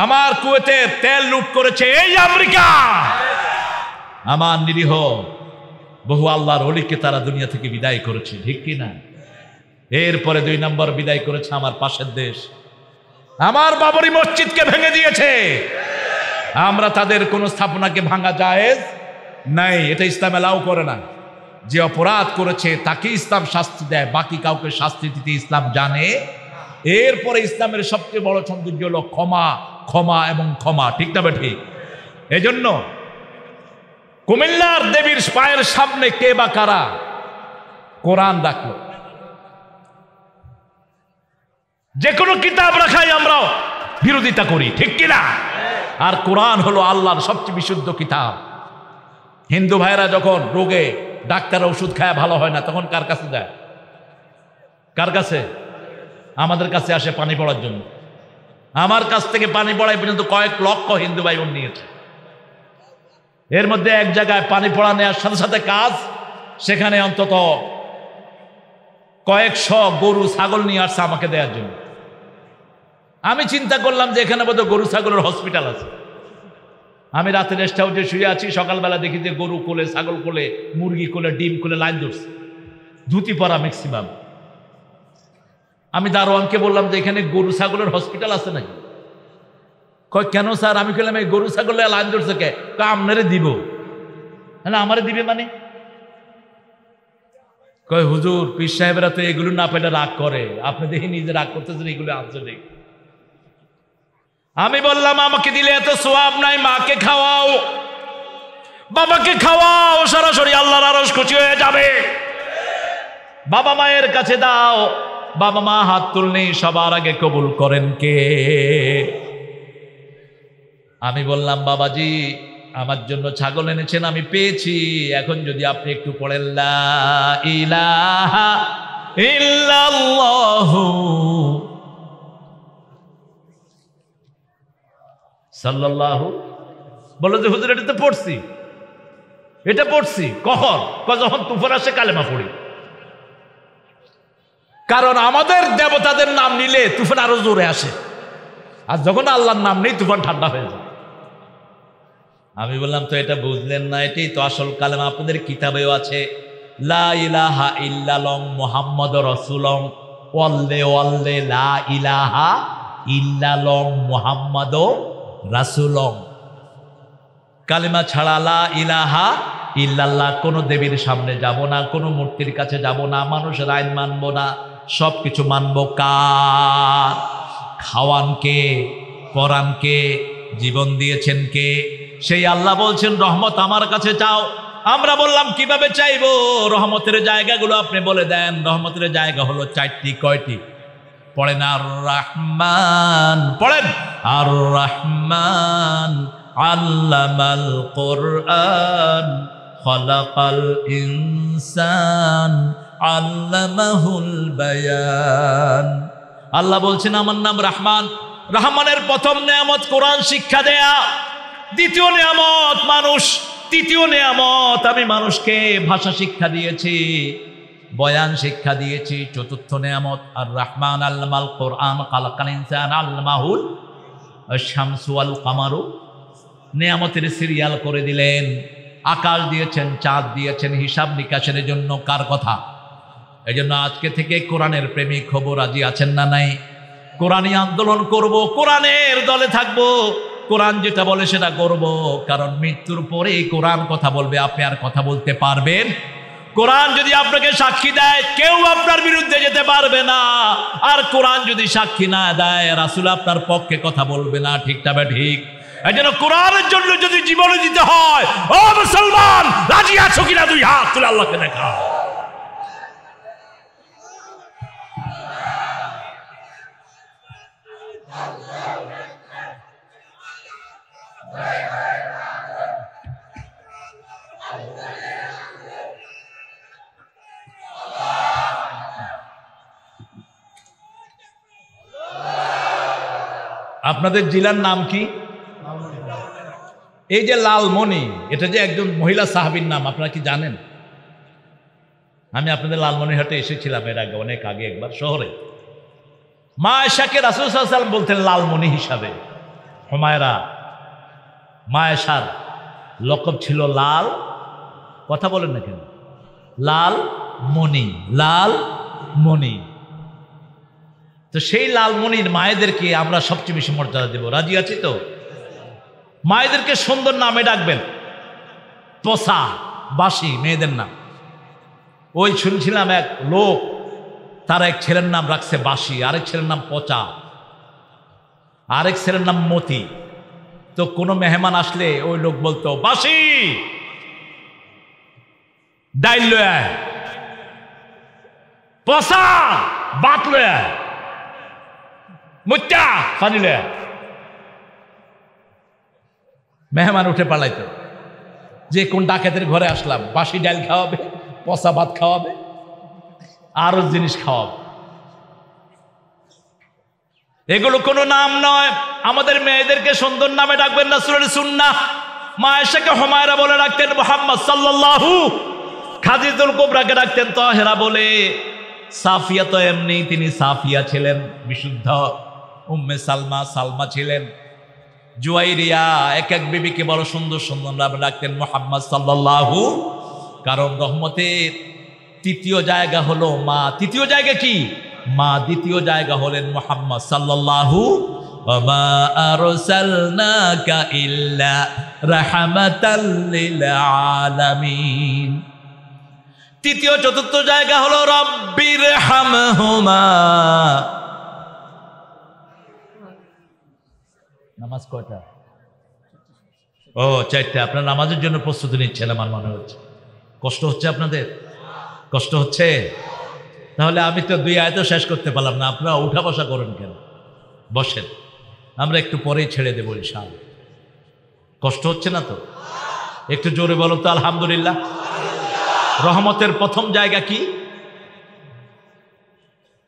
আমার কুয়েতের তেল লুট করেছে এই আমেরিকা। আমার নিরীহ বহু আল্লাহর ওলিকে তারা দুনিয়া থেকে বিদায় করেছে, ঠিক কি না? এরপরে 2 নম্বর বিদায় করেছে আমার পাশের দেশ। আমার বাবরি মসজিদকে ভেঙে দিয়েছে। আমরা তাদের কোন স্থাপনাকে ভাঙা জায়েজ নাই, এটা ইসলাম এলাও করে না। যে অপরাধ করেছে তাকে ইসলাম শাস্তি দেয়, বাকি কাউকে শাস্তি দিতে ইসলাম জানে। এরপরে ইসলামের সবচেয়ে বড় সৌন্দর্য হলো ক্ষমা, ক্ষমা এবং ক্ষমা, ঠিক না ঠিক? এজন্য কুমিল্লার দেবীর পায়ের সামনে কে বা কারা কোরআন রাখলো? যে কোনো কিতাব রাখাই আমরা বিরোধিতা করি, ঠিক কিনা? আর কোরআন হলো আল্লাহর সবচেয়ে বিশুদ্ধ কিতাব। হিন্দু ভাইরা যখন রোগে ডাক্তার ওষুধ খায় ভালো হয় না, তখন কার কাছে যায়? কার কাছে? আমাদের কাছে আসে পানি পড়ার জন্য। আমার কাছ থেকে পানি পড়াই পর্যন্ত কয়েক লক্ষ হিন্দু ভাই বোন নিয়েছে। এর মধ্যে এক জায়গায় পানি পড়া নেওয়ার সাথে সাথে কাজ, সেখানে অন্তত কয়েকশ গরু ছাগল নিয়ে আসছে আমাকে দেওয়ার জন্য। আমি চিন্তা করলাম যে এখানে বোধহয় গরু ছাগলের হসপিটাল আছে। আমি রাতে রেস্ট হাউসে শুয়ে আছি, সকালবেলা দেখি যে গরু কোলে, ছাগল কোলে, মুরগি কোলে, ডিম কোলে লাইন ধরছে, ধুতি পরা ম্যাক্সিমাম। আমি দারোয়ানকে বললাম যে এখানে গরু ছাগলের হসপিটাল আছে নাকি? কয় কেন স্যার? আমি বললাম এই গরু ছাগলের লাইন ধরছে কে? আপনারে দিব। হ্যাঁ আমারে দিবে মানে? কয় হুজুর পীর সাহেবরা তো এগুলো না পেলে রাগ করে, আপনি দেখি নিজে রাগ করতেছেন, এগুলো আঞ্চলিক। আমি বললাম আমাকে দিলে এত সোয়াব নাই, মাকে খাওয়াও, বাবাকে খাওয়াও, সরাসরি আল্লাহর আরশ খুশি হয়ে যাবে। বাবা মায়ের কাছে দাও, বাবা মা হাত তুললেই সবার আগে কবুল করেন কে? আমি বললাম বাবাজি আমার জন্য ছাগল এনেছেন, আমি পেয়েছি, এখন যদি আপনি একটু পড়েন লা ইলাহা ইল্লাল্লাহু সাল্লাল্লাহু, বলো যে হুজুর এটা তো পড়ছি, এটা পড়ছি কখন? যখন তুফান আসে কালেমা পড়ি। কারণ আমাদের দেবতাদের নাম নিলে তুফান আরো জোরে আসে, আর যখন আল্লাহর নাম নেই তুফান ঠান্ডা হয়ে যায়। আমি বললাম তো এটা বুঝলেন না, এটাই তো আসল কালেমা, আপনাদের কিতাবেও আছে লা ইলাহা ইল্লাল্লাহ মুহাম্মাদুর রাসূলুল্লাহ, ওয়াল্লে ওয়াল্লে লা ইলাহা ইল্লাল্লাহ মুহাম্মাদুর রাসূলুল্লাহ। কালেমা ছাড়া লা ইলাহা ইল্লাল্লাহ, কোনো দেবীর সামনে যাব না, কোনো মূর্তির কাছে যাব না, মানুষের আইন মানব না, সব কিছু মানব কার? খাওয়ান কে? পরান কে? জীবন দিয়েছেন কে? সেই আল্লাহ বলছেন রহমত আমার কাছে চাও। আমরা বললাম কিভাবে চাইবো? রহমতের জায়গাগুলো আপনি বলে দেন। রহমতের জায়গা হলো চারটি। কয়টি? পড়েন আর রহমান, পড়েন আর রহমান আল্লামাল কোরআন খলাকাল ইনসান আল্লামাহুল বায়ান। আল্লাহ বলছেন আমার নাম রহমান। রহমানের প্রথম নিয়ামত কোরআন শিক্ষা দেয়া, দ্বিতীয় নিয়ামত মানুষ, তৃতীয় নিয়ামত আমি মানুষকে ভাষা শিক্ষা দিয়েছি, বয়ান শিক্ষা দিয়েছি, চতুর্থ নিয়ামত আর রহমান আল্লামাল কোরআন খালাকাল ইনসান আল্লামাহুল শামসু ওয়াল কামারু। নিয়ামতের সিরিয়াল করে দিলেন। আকাশ দিয়েছেন, চাঁদ দিয়েছেন, হিসাব নিকাশের জন্য কার কথা? এই জন্য আজকে থেকে কোরআনের প্রেমিক হব, রাজি আছেন না নাই? কোরআনী আন্দোলন করব, কোরআনের দলে থাকব, কোরআন যেটা বলে সেটা করব। কারণ মৃত্যুর পরে কোরআন কথা বলবে, আপনি আর কথা বলতে পারবেন? কোরআন যদি আপনাকে সাক্ষী দেয় কেউ আপনার বিরুদ্ধে যেতে পারবে না, আর কোরআন যদি সাক্ষী না দেয় রাসূল আপনার পক্ষে কথা বলবে না। ঠিক না বে ঠিক? এই জন্য কোরআনের জন্য যদি জীবন দিতে হয়, ও মুসলমান রাজি আছো কিনা? দুই হাত তুলে আল্লাহকে দেখা। আপনাদের জেলার নাম কি? এই যে লালমণি, এটা যে একজন মহিলা সাহাবীর নাম, আপনারা কি জানেন? আমি আপনাদের লালমনিরহাটে এসেছিলাম এর আগে, অনেক আগে একবার শহরে। মা আয়েশাকে রাসূল সাল্লাল্লাহু আলাইহি ওয়াসাল্লাম বলতেন লালমণি হিসাবে। হুমায়রা মা আয়েশার লকব ছিল লাল। কথা বলেন না কেন? লাল মণি, লাল মণি। তো সেই লালমণির মায়েদেরকে আমরা সবচেয়ে বেশি মর্যাদা দেব। রাজি আছি তো? মায়েদেরকে সুন্দর নামে ডাকবেন। পসা, বাসি মেয়েদের নাম। ওই শুনছিলাম এক লোক, তার এক ছেলের নাম রাখছে বাসি, আরেক ছেলের নাম পচা, আরেক ছেলের নাম মতি। তো কোনো মেহমান আসলে ওই লোক বলতো বাসি ডাইল লয় আয়, পচা বাত লয় আয়, মুচ্চা পানি লয় আয়। মেহমান উঠে পালাইতো যে কোন ডাকাতের ঘরে আসলাম, বাসি ডাল খাওয়াবে, পচা ভাত খাওয়াবে, আরো জিনিস খাওয়াবে। এগুলো কোনো নাম নয়। আমাদের মেয়েদেরকে সুন্দর নামে ডাকবেন, রাসূলের সুন্নাহ। মা আয়েশাকে হুমায়রা বলে ডাকতেন মুহাম্মদ সাল্লাল্লাহু, খাদিজাতুল কুবরাকে ডাকতেন তাহেরা বলে, সাফিয়া তো এমনি তিনি সাফিয়া ছিলেন, বিশুদ্ধ। উম্মে সালমা সালমা ছিলেন। জুয়াইরিয়া, এক এক বিবিকে বড় সুন্দর সুন্দর নাম রাখতেন মুহাম্মদ সাল্লাল্লাহু। কারণ রহমতের তৃতীয় জায়গা হলো মা। তৃতীয় জায়গা কি? মা। দ্বিতীয় জায়গা হলেন মুহাম্মদ সাল্লাল্লাহু। ওয়া আরসালনাকা ইল্লা রাহমাতাল লিল আলামিন। তৃতীয় চতুর্থ জায়গা হলো রব্বির হামহুমা। নামাজ কয়টা? ও, চারটা। আপনার নামাজের জন্য প্রস্তুতি নিচ্ছেন আমার মনে হচ্ছে। কষ্ট হচ্ছে আপনাদের? কষ্ট হচ্ছে? তাহলে আমি তো 2 আয়াতও শেষ করতে পারলাম না, আপনারা উঠা বসা করেন কেন? বসেন, আমরা একটু পরেই ছেড়ে দেবো ইনশাআল্লাহ। কষ্ট হচ্ছে না তো? একটু জোরে বলো তো আলহামদুলিল্লাহ। রহমতের প্রথম জায়গা কি?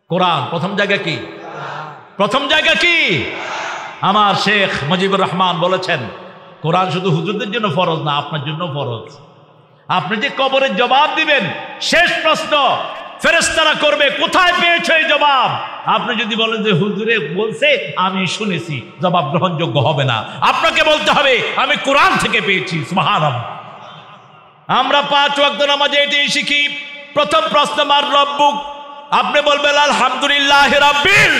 কোরআন। প্রথম জায়গা কি? প্রথম জায়গা কি? আমার শেখ মুজিবুর রহমান বলেছেন, কোরআন শুধু হুজুরদের জন্য ফরজ না, আপনার জন্য ফরজ। আপনি যে কবরের জবাব দিবেন, শেষ প্রশ্ন ফেরেশতারা করবে, কোথায় পেয়েছো এই জবাব? আপনি যদি বলেন যে হুজুরে বলছে আমি শুনেছি, জবাব গ্রহণযোগ্য হবে না। আপনাকে বলতে হবে আমি কোরআন থেকে পেয়েছি। সুবহানাল্লাহ। আমরা 5 ওয়াক্ত নামাজে এটাই শিখি। প্রথম প্রশ্ন মার রব্বুক, আপনি বলবেন আলহামদুলিল্লাহ রাব্বিল।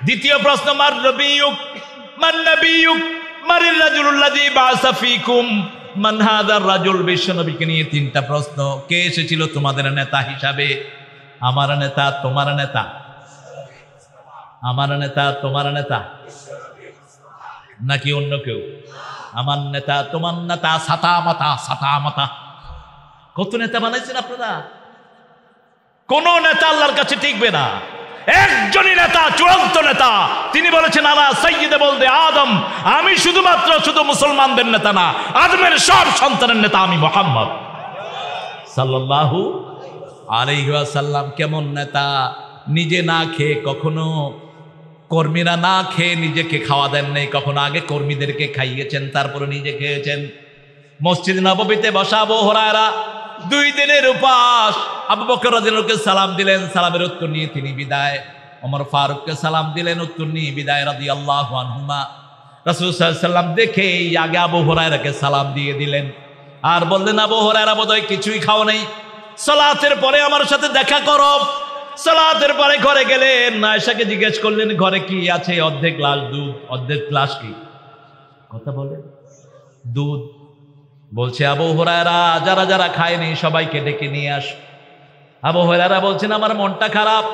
দ্বিতীয় প্রশ্ন মার নবিয়ুক, মান নবিয়ুক, মারিল রাজুলুল্লাযী বাআসা ফীকুম, মান হাদার রাজুল। বিশ্বনবীকে নিয়ে 3টা প্রশ্ন। কে এসেছিল তোমাদের নেতা হিসাবে? আমার নেতা, তোমার নেতা? আমার নেতা, তোমার নেতা নাকি অন্য কেউ? আমার নেতা, তোমার নেতা, সাতা মাতা, সাতা মাতা। কত নেতা বানাইছেন আপনারা? কোন নেতা আল্লাহর কাছে টিকবে না। একজনই নেতা, চূড়ান্ত নেতা। তিনি বলেছেন আনা সাইয়্যিদে বলদে আদম, আমি শুধু মুসলমানদের নেতা না, আদমের সব সন্তানের নেতা আমি মুহাম্মদ সাল্লাল্লাহু আলাইহি ওয়াসাল্লাম। কেমন নেতা? নিজে না খেয়ে, কখনো কর্মীরা না খেয়ে নিজেকে খাওয়া দেন নাই, কখনো আগে কর্মীদেরকে খাইয়েছেন, তারপরে নিজে খেয়েছেন। মসজিদ নববীতে বসা আবু হুরায়রা 2 দিনের উপাস। আবু বকর রাদিয়াল্লাহু আনহু সালাম দিলেন, সালামের উত্তর নিয়ে তিনি বিদায়। ওমর ফারুককে সালাম দিলেন, উত্তর নিয়ে বিদায় রাদিয়াল্লাহু আনহুমা। রাসূল সাল্লাল্লাহু আলাইহি ওয়াসাল্লাম দেখেই আগে আবু হুরায়রাকে সালাম দিয়ে দিলেন, আর বললেন আবু হুরায়রা বোধহয় কিছুই খাও নাই, সালাতের পরে আমার সাথে দেখা করো। সালাতের পরে ঘরে গেলেন, আয়েশাকে জিজ্ঞেস করলেন ঘরে কি আছে? অর্ধেক গ্লাস দুধ। অর্ধেক গ্লাস কি? কথা বলে দুধ। বলছে আবু হুরায়রা যারা যারা খায়নি সবাইকে ডেকে নিয়ে আস। আবু হুরায়রা বলছেন আমার মনটা খারাপ,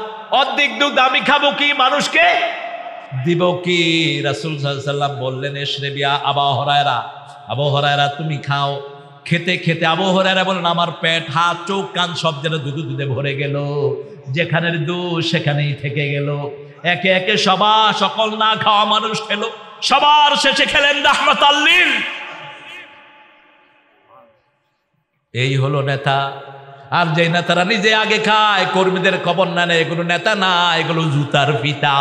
অর্ধেক দুধ আমি খাবো কি, মানুষকে দিব কি? রাসূল সাল্লাল্লাহু আলাইহি ওয়াসাল্লাম বললেন ইশরাবিয়া আবু হুরায়রা, আবু হুরায়রা তুমি খাও। খেতে খেতে আবু হুরায়রা বলেন আমার পেট, হাত, চোখ, কান সব যেন দুধে ভরে গেল। যেখানের দুধ সেখানেই থেকে গেল। একে একে সকল না খাওয়া মানুষ খেলো। সবার শেষে খেলেন রাহমাতাল লিল। এই হলো নেতা। আর যে নেতারা নিজে আগে খায়, কর্মীদের খবর না নেয়, এগুলো নেতা না, এগুলো জুতার পিতা।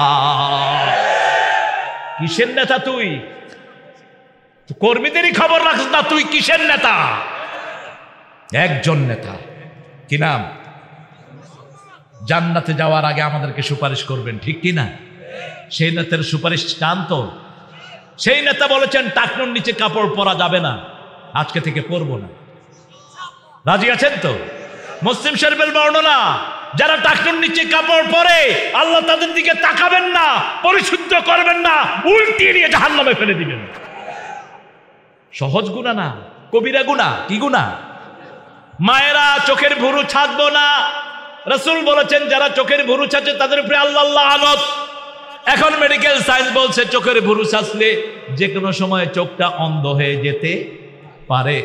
কিসের নেতা তুই? কর্মীদেরই খবর রাখিস না, তুই কিসের নেতা? একজন নেতা, কি নাম? জান্নাতে যাওয়ার আগে আমাদেরকে সুপারিশ করবেন, ঠিক কি না? সেই নেতার সুপারিশ চান তো? সেই নেতা বলেছেন টাকনুর নিচে কাপড় পরা যাবে না, আজকে থেকে পরবো না। রাজি আছেন তো? মুসলিম শরীফের বর্ণনা, যারা টাকনুর নিচে কাপড় পরে আল্লাহ তাদের দিকে তাকাবেন না, পরিশুদ্ধ করবেন না, উল্টিয়ে নিয়ে জাহান্নামে ফেলে দিবেন। সহজ গুনাহ না, কবিরা গুনাহ। কি গুনাহ? মায়েরা চোখের ভুরু ছাঁদবো না। রাসূল বলেছেন যারা চোখের ভুরু ছাঁচে তাদের উপরে আল্লাহ লানত। এখন মেডিকেল সায়েন্স বলছে চোখের ভুরু ছাঁচলে যে কোনো সময় চোখটা অন্ধ হয়ে যেতে পারে।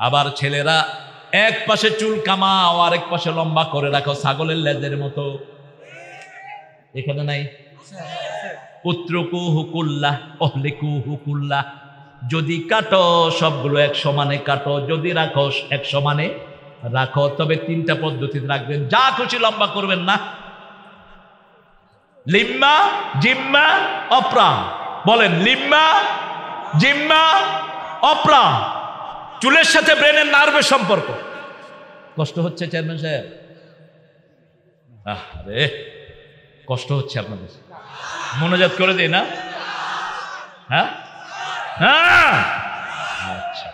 আবার ছেলেরা এক পাশে চুল কামাও, আরেক পাশে লম্বা করে রাখো, ছাগলের লেজের মতো। এখানে নাই? উত্রকু হুকুল্লাহ অহলিকু হুকুল্লাহ। যদি কাটো সবগুলো এক সমানে কাটো, যদি রাখো এক সমানে রাখো। তবে 3টা পদ্ধতিতে রাখবেন, যা খুশি লম্বা করবেন না। লিম্মা, জিম্মা, অপ্রাম। বলেন লিম্মা, জিম্মা, অপ্রাম। চুলের সাথে ব্রেনের নার্ভের সম্পর্ক। কষ্ট হচ্ছে চেয়ারম্যান সাহেব? আরে কষ্ট হচ্ছে আপনাদের, মনোজাত করে দিই না? হ্যাঁ হ্যাঁ, আচ্ছা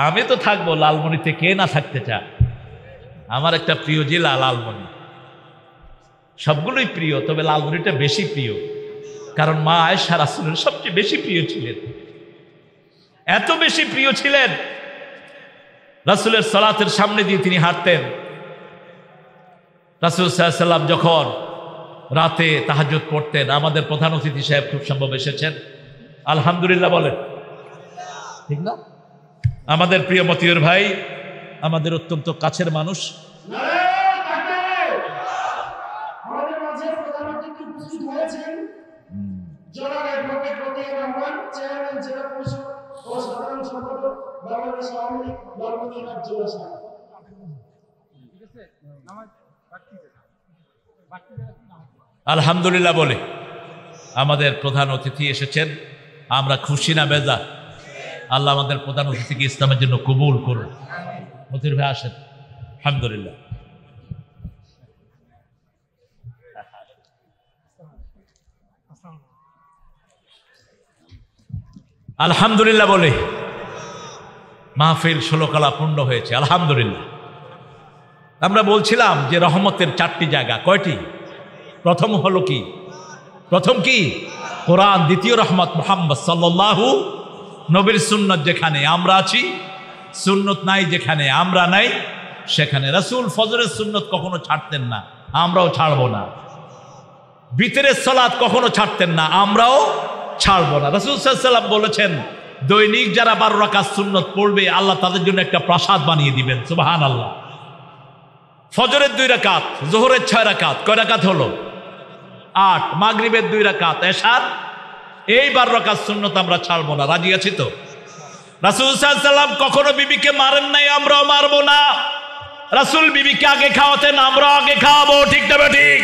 আমি তো থাকবো লালমনিতে, কে না থাকতে চায়? আমার একটা প্রিয় জেলা লালমনি, সবগুলোই প্রিয়, তবে লালমনিটা বেশি প্রিয়, কারণ মা আয়েশা রাসূলের সবচেয়ে বেশি প্রিয় ছিলেন। এত বেশি প্রিয় ছিলেন, রাসূলের সালাতের সামনে দিয়ে তিনি হাঁটতেন। রাসূল সাল্লাল্লাহু আলাইহি ওয়াসাল্লাম যখন রাতে তাহাজ্জুদ পড়তেন, আমাদের প্রধান অতিথি সাহেব খুব সম্ভব এসেছেন, আলহামদুলিল্লাহ বলেন, ঠিক না? আমাদের প্রিয় মতিউর ভাই, আমাদের অত্যন্ত কাছের মানুষ, আলহামদুলিল্লাহ বলে আমাদের প্রধান অতিথি এসেছেন। আমরা খুশি না বেজা? আল্লাহ আমাদের প্রধান অতিথিকে ইসলামের জন্য কবুল করুন। মতিউর ভাই আসেন, আলহামদুলিল্লাহ। আলহামদুলিল্লাহ বলে মাহফিল 16 কালা পূর্ণ হয়েছে, আলহামদুলিল্লাহ। আমরা বলছিলাম যে রহমতের 4টি জায়গা, কয়টি? প্রথম হলো কি? প্রথম কি? কোরআন। দ্বিতীয় রহমত মুহাম্মদ সাল্লাল্লাহু, নবীর সুন্নত যেখানে আমরা আছি, সুন্নত নাই যেখানে আমরা নাই সেখানে। রাসূল ফজরের সুন্নত কখনো ছাড়তেন না, আমরাও ছাড়বো না। বিতরের সালাত কখনো ছাড়তেন না, আমরাও ছাড়বো না। রাসূল সাল্লাল্লাহু আলাইহি ওয়াসাল্লাম বলেছেন, দৈনিক যারা 12 রাকাত সুন্নত পড়বে আল্লাহ তাদের জন্য একটা প্রাসাদ বানিয়ে দিবেন। সুবহানাল্লাহ। ফজরের 2 রাকাত, যোহরের 6 রাকাত, কয় রাকাত হলো? 8। মাগরিবের 2 রাকাত, এশার এই 12 রাকাত সুন্নত আমরা ছাড়বো না। রাজি আছি তো? রাসূল সাল্লাল্লাহু আলাইহি ওয়াসাল্লাম কখনো বিবিকে মারেন নাই, আমরাও মারবো না। রাসূল বিবিকে আগে খাওয়াতেন, আমরাও আগে খাওয়াবো, ঠিক না ঠিক?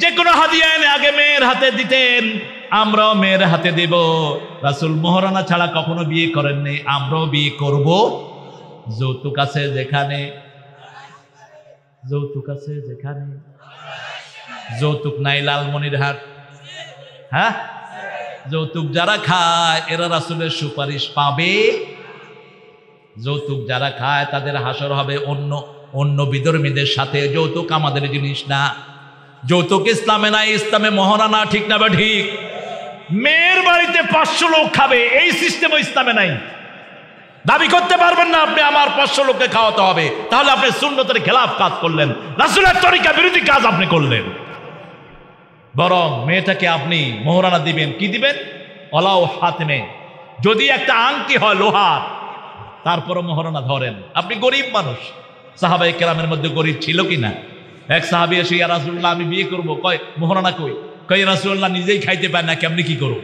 যে কোনো হাদিয়া এনে আগে মেয়ের হাতে দিতেন, আমরাও মেয়ের হাতে দেব। রাসূল মোহরানা ছাড়া কখনো বিয়ে করেননি, আমরাও বিয়ে করব। যৌতুক আছে যেখানে, যৌতুক আছে যেখানে, যৌতুক নাই লালমনির হাট। হ্যাঁ, যৌতুক যারা খায় এরা রাসূলের সুপারিশ পাবে। যৌতুক যারা খায় তাদের হাসর হবে অন্য বিধর্মীদের সাথে। যৌতুক আমাদের জিনিস না, যৌতুক ইসলামে নাই, ইসলামে মহারানা, ঠিক না বা ঠিক? মেয়ের বাড়িতে 500 লোক খাবে, এই সিস্টেম ইসলামে নাই। দাবি করতে পারবেন না আপনি আমার 500 লোককে খাওয়াতে হবে, তাহলে আপনি সুন্নতের খেলাফ কাজ করলেন, রাসূলের তরিকা বিরোধী কাজ আপনি করলেন। বরং মেয়েটাকে আপনি মোহরানা দিবেন, কি দিবেন? ওলাও হাতমে, যদি একটা আংটি হয় লোহার, তারপরও মোহরানা ধরেন। আপনি গরিব মানুষ, সাহাবায়ে কেরামের মধ্যে গরিব ছিল কিনা? এক সাহাবী এসে, ইয়া রাসূলুল্লাহ আমি বিয়ে করবো, কয় মোহরানা কই? কয় রাসূলুল্লাহ নিজেই খাইতে পায় না, কেমনি কি করব?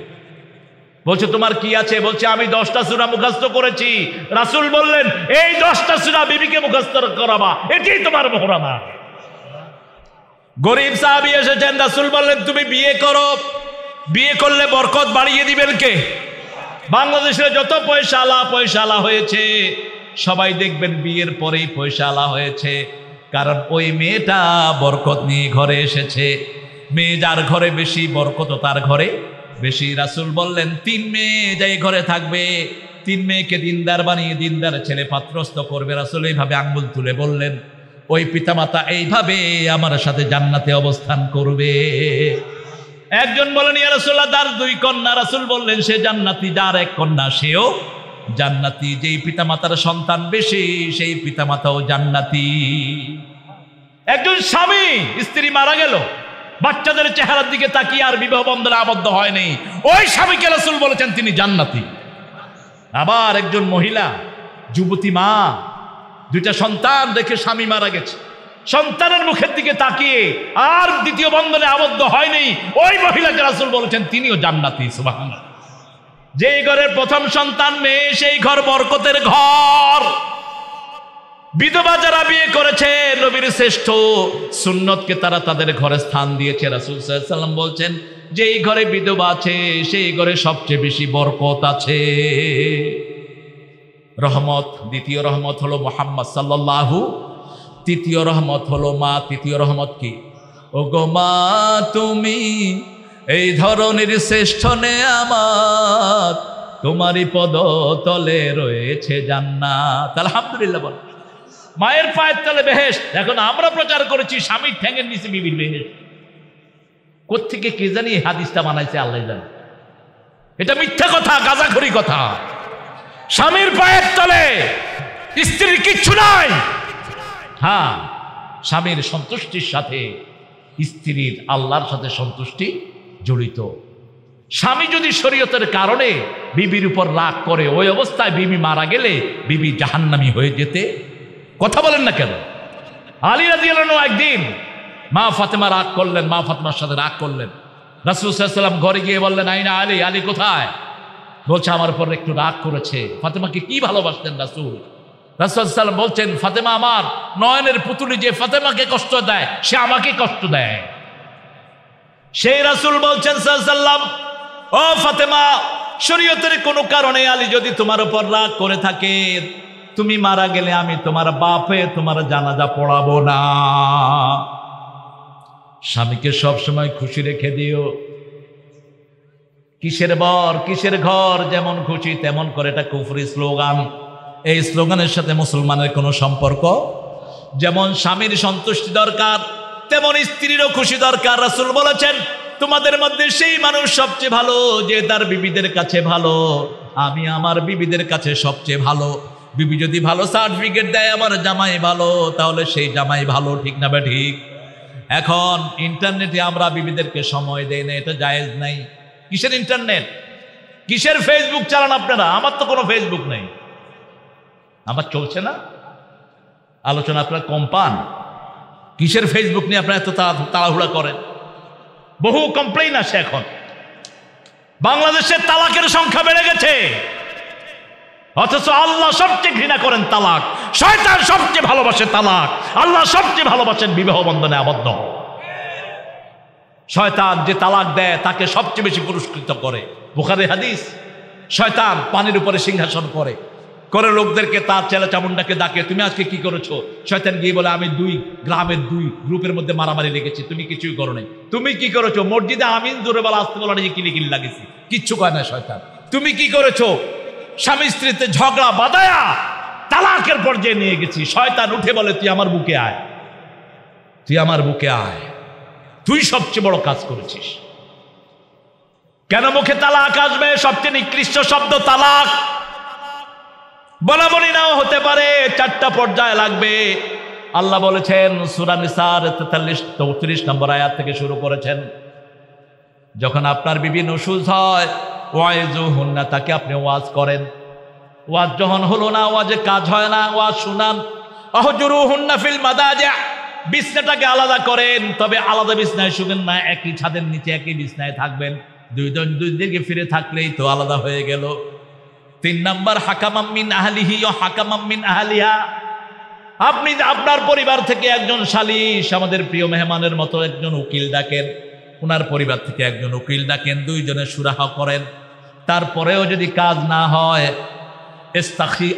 বলছে তোমার কি আছে? বলছে আমি 10টা সূরা মুখস্থ করেছি। রাসূল বললেন, এই 10টা সূরা বিবিকে মুখস্থ করাবা, এটাই তোমার মোহরানা। গরিব সাহাবী এসেছেন, রাসূল বললেন তুমি বিয়ে করো, বিয়ে করলে বরকত বাড়িয়ে দিবেন কে? বাংলাদেশে যত পয়সাওয়ালা হয়েছে সবাই দেখবেন বিয়ের পরেই পয়সাওয়ালা হয়েছে, কারণ ওই মেয়েটা বরকত নিয়ে ঘরে এসেছে। মেয়ে যার ঘরে বেশি, বরকত তার ঘরে বেশি। রাসূল বললেন 3 মেয়ে যাই ঘরে থাকবে, 3 মেয়েকে দিনদার বানিয়ে দিনদার ছেলে পাত্রস্থ করবে। রাসূল এইভাবে আঙ্গুল তুলে বললেন, ওই পিতামাতা এইভাবে আমার সাথে জান্নাতে অবস্থান করবে। একজন বলেন, ইয়া রাসূলুল্লাহ তার 2 কন্যা। রাসূল বললেন, সে জান্নাতি, যার 1 কন্যা সেও জান্নাতি। যেই পিতামাতার সন্তান বেশি সেই পিতামাতাও জান্নাতি। একজন স্বামী, স্ত্রী মারা গেল, বাচ্চাদের চেহারার দিকে তাকিয়ে আর বিবাহ বন্ধনে আবদ্ধ হয়নি, ওই স্বামীকে রাসূল বলেছেন তিনি জান্নাতি। আবার একজন মহিলা, যুবতী মা, 2টা সন্তান রেখে স্বামী মারা গেছে, সন্তানের মুখের দিকে তাকিয়ে আর দ্বিতীয় বন্ধনে আবদ্ধ হয়নি, ওই মহিলাকে রাসূল বলেছেন তিনিও জান্নাতি। সুবহানাল্লাহ। যেই ঘরের প্রথম সন্তান মেয়ে, সেই ঘর বরকতের ঘর। বিধবা যারা বিয়ে করেছে, নবীর শ্রেষ্ঠ সুন্নতকে তারা তাদের ঘরে স্থান দিয়েছে। রাসূল সাল্লাল্লাহু আলাইহি ওয়াসাল্লাম বলছেন, যেই ঘরে বিধবা আছে সেই ঘরে সবচেয়ে বেশি বরকত আছে। রহমত, দ্বিতীয় রহমত হলো মুহাম্মদ সাল্লাল্লাহু তৃতীয় রহমত হলো মা। তৃতীয় রহমত কি? ও গো মা তুমি এই ধরনের শ্রেষ্ঠ নেয়ামত, তোমারই পদ তলে রয়েছে জান্নাত। আলহামদুলিল্লাহ বল। মায়ের পায়ের তলে বেহেশত। এখন আমরা প্রচার করেছি স্বামীর ঠ্যাঙের নিচে বিবির বেহেশত। কোত্থেকে কে জানি হাদিসটা বানাইছে আল্লাহ জানে। এটা মিথ্যা কথা, গাঁজাখড়ি কথা। স্বামীর পায়ের তলে স্ত্রীর কিচ্ছু নাই। হ্যাঁ, স্বামীর সন্তুষ্টির সাথে স্ত্রীর আল্লাহর সাথে সন্তুষ্টি জড়িত। স্বামী যদি শরীয়তের কারণে বিবির উপর রাগ করে, ওই অবস্থায় বিবি মারা গেলে বিবি জাহান্নামী হয়ে যেতে। কথা বলেন না কেন? আলী রাদিয়াল্লাহু আনহু একদিন মা ফাতেমা রাগ করলেন, মা ফাতেমার সাথে রাগ করলেন। রাসূল সাল্লাল্লাহু আলাইহি ওয়াসাল্লাম ঘরে গিয়ে বললেন, আইনা আলী, আলী কোথায়? বলছে আমার উপর একটু রাগ করেছে। ফাতেমাকে কি ভালোবাসতেন রাসূল? রাসূল সাল্লাল্লাহু আলাইহি ওয়াসাল্লাম বলছেন, ফাতেমা আমার নয়নের পুতুলি, যে ফাতেমাকে কষ্ট দেয় সে আমাকে কষ্ট দেয়। সেই রাসূল বলছেন সাল্লাল্লাহু আলাইহি ওয়াসাল্লাম, ও ফাতেমা, শরীয়তের কোনো কারণে আলী যদি তোমার উপর রাগ করে থাকে, তুমি মারা গেলে আমি তোমার বাপে তোমার জানাজা পড়াবো না। স্বামীকে সবসময় খুশি রেখে দিও। কিসের বর কিসের ঘর, যেমন খুশি তেমন করে, এটা কুফরি স্লোগান। এই স্লোগানের সাথে মুসলমানের কোনো সম্পর্ক। যেমন স্বামীর সন্তুষ্টি দরকার, তেমন স্ত্রীরও খুশি দরকার। রাসূল বলেছেন, তোমাদের মধ্যে সেই মানুষ সবচেয়ে ভালো যে তার বিবিদের কাছে ভালো। আমি আমার বিবিদের কাছে সবচেয়ে ভালো। বিবি যদি ভালো সার্টিফিকেট দেয় আমার জামাই ভালো, তাহলে সেই জামাই ভালো। ঠিক না ঠিক? এখন ইন্টারনেটে আমরা বিবিদেরকে সময় দেই না, এটা জায়েজ নাই। কিসের ইন্টারনেট, কিসের ফেসবুক চালান আপনারা? আমার তো কোনো ফেসবুক নেই, আমার চলছে না। আলোচনা আপনারা কম পান। কিসের ফেসবুক নিয়ে আপনারা এত তাড়াহুড়া করেন? বহু কমপ্লেইন আসে এখন। বাংলাদেশের তালাকের সংখ্যা বেড়ে গেছে, অথচ আল্লাহ সবচেয়ে ঘৃণা করেন তালাক। শয়তান সবচেয়ে ভালোবাসে তালাক, আল্লাহ সবচেয়ে ভালোবাসেন বিবাহ বন্ধনে আবদ্ধ। শয়তান যে তালাক দেয় তাকে সবচেয়ে বেশি পুরস্কৃত করে। বুখারী হাদিস, শয়তান পানির উপরে সিংহাসন করে করে লোকদেরকে তার ছেলে চামুন্ডাকে ডাকে, তুমি আজকে কি করেছো? শয়তান গিয়ে বলে, আমি দুই গ্রামের দুই গ্রুপের মধ্যে মারামারি লেগেছি, তুমি কিছুই করো নাই। তুমি কি করেছো? মসজিদে আমিন জোরে বলা আসতে বলা নিয়ে কিলিকিলি লাগেছি, কিচ্ছু কয় না শয়তান। তুমি কি করেছো? স্বামী স্ত্রীতে ঝগড়া বাদায়া তালাকের পর্যায়ে নিয়ে গেছি। শয়তান উঠে বলে, তুই আমার বুকে আয়, তুই আমার বুকে আয়, তুই সবচেয়ে বড় কাজ করেছিস। কেন মুখে তালাক আসবে? সবচেয়ে নিকৃষ্ট শব্দ তালাক। বলা বলি নাও হতে পারে, চারটা পর্যায়ে লাগবে। আল্লাহ বলেছেন সূরা নিসার 43-34 নম্বর আয়াত থেকে শুরু করেছেন, যখন আপনার বিবি নুশুজ হয়, ওয়াইজুহুন্না, তাকে আপনি ওয়াজ করেন। ওয়াজ যখন হলো না, ওয়াজে কাজ হয় না, ওয়াজ শুনান। আহজুরুহুন্না ফিল মাদাজি, বিছনাটাকে আলাদা করেন, তবে আলাদা বিছনায় শুবেন না, একই ছাদের নিচে একই বিছনায় থাকবেন। দুইজন দুই দিকে ফিরে থাকলেই তো আলাদা হয়ে গেল। 3 নম্বর, হাকামাম মিন আহলিহি ওয়া হাকামাম মিন আহলিহা, আপনি আপনার পরিবার থেকে একজন সালিশ, আমাদের প্রিয় মেহমানের মতো একজন উকিল ডাকেন, ওনার পরিবার থেকে একজন উকিল ডাকেন, দুইজনে সুরাহা করেন। তারপরেও যদি কাজ না হয়,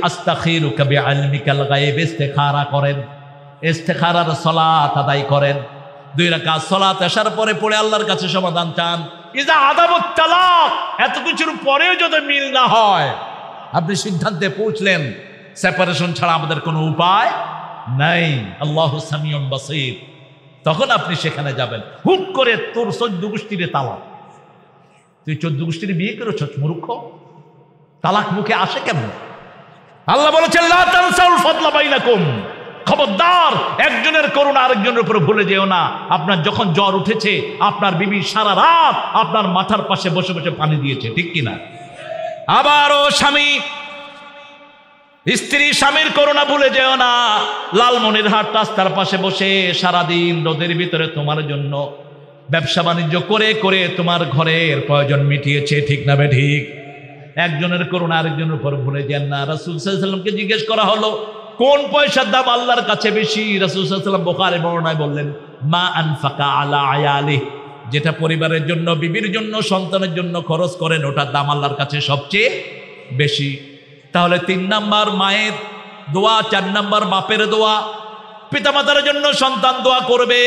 আস্তাখিরুকা বিইলমিকাল গায়ব, ইস্তেখারা করেন, ইস্তেখারার সালাত আদায় করেন। 2 রাকাত সালাত আসার পরে পড়ে আল্লাহর কাছে সমাধান চান। ইজা আদামুত তালাক, এত কিছুর পরেও যদি মিল না হয়, আপনি সিদ্ধান্তে পৌঁছলেন সেপারেশন ছাড়া আমাদের কোনো উপায় নাই, আল্লাহু সামিউন বাসীর, তখন আপনি সেখানে যাবেন। হুট করে তোর 14 গোষ্ঠীরে তালাক, তুই 14 গোষ্ঠীর বিয়ে করেছ, মূর্খ। তালাক মুখে আসে কেমন? আল্লাহ বলেছেন, লা তানসাউল ফাদলা বাইনাকুম, খবরদার একজনের করুণা আরেকজনের উপর ভুলে যেও না। আপনার যখন জ্বর উঠেছে, আপনার বিবি সারা রাত আপনার মাথার পাশে বসে বসে পানি দিয়েছে, ঠিক কিনা? আবারও স্বামী স্ত্রী স্বামীর করুণা ভুলে যেও না। লালমনিরহাট রাস্তার পাশে বসে সারাদিন রোদের ভিতরে তোমার জন্য ব্যবসা বাণিজ্য করে করে তোমার ঘরের প্রয়োজন মিটিয়েছে, ঠিক না বে ঠিক? একজনের করুণা আরেকজনের উপর ভুলে যান না। রাসূল সাল্লাল্লাহু আলাইহি ওয়াসাল্লামকে জিজ্ঞেস করা হলো, কোন পয়সার দাম আল্লাহর কাছে বেশি? রাসূল সাল্লাল্লাহু আলাইহি ওয়াসাল্লাম বুখারী বর্ণনায় বললেন, মা আনফাকা আলা আয়ালি, যেটা পরিবারের জন্য, বিবির জন্য, সন্তানের জন্য খরচ করেন, ওটার দাম আল্লাহর কাছে সবচেয়ে বেশি। তাহলে 3 নাম্বার মায়ের দোয়া, 4 নাম্বার বাপের দোয়া, পিতামাতার জন্য সন্তান দোয়া করবে,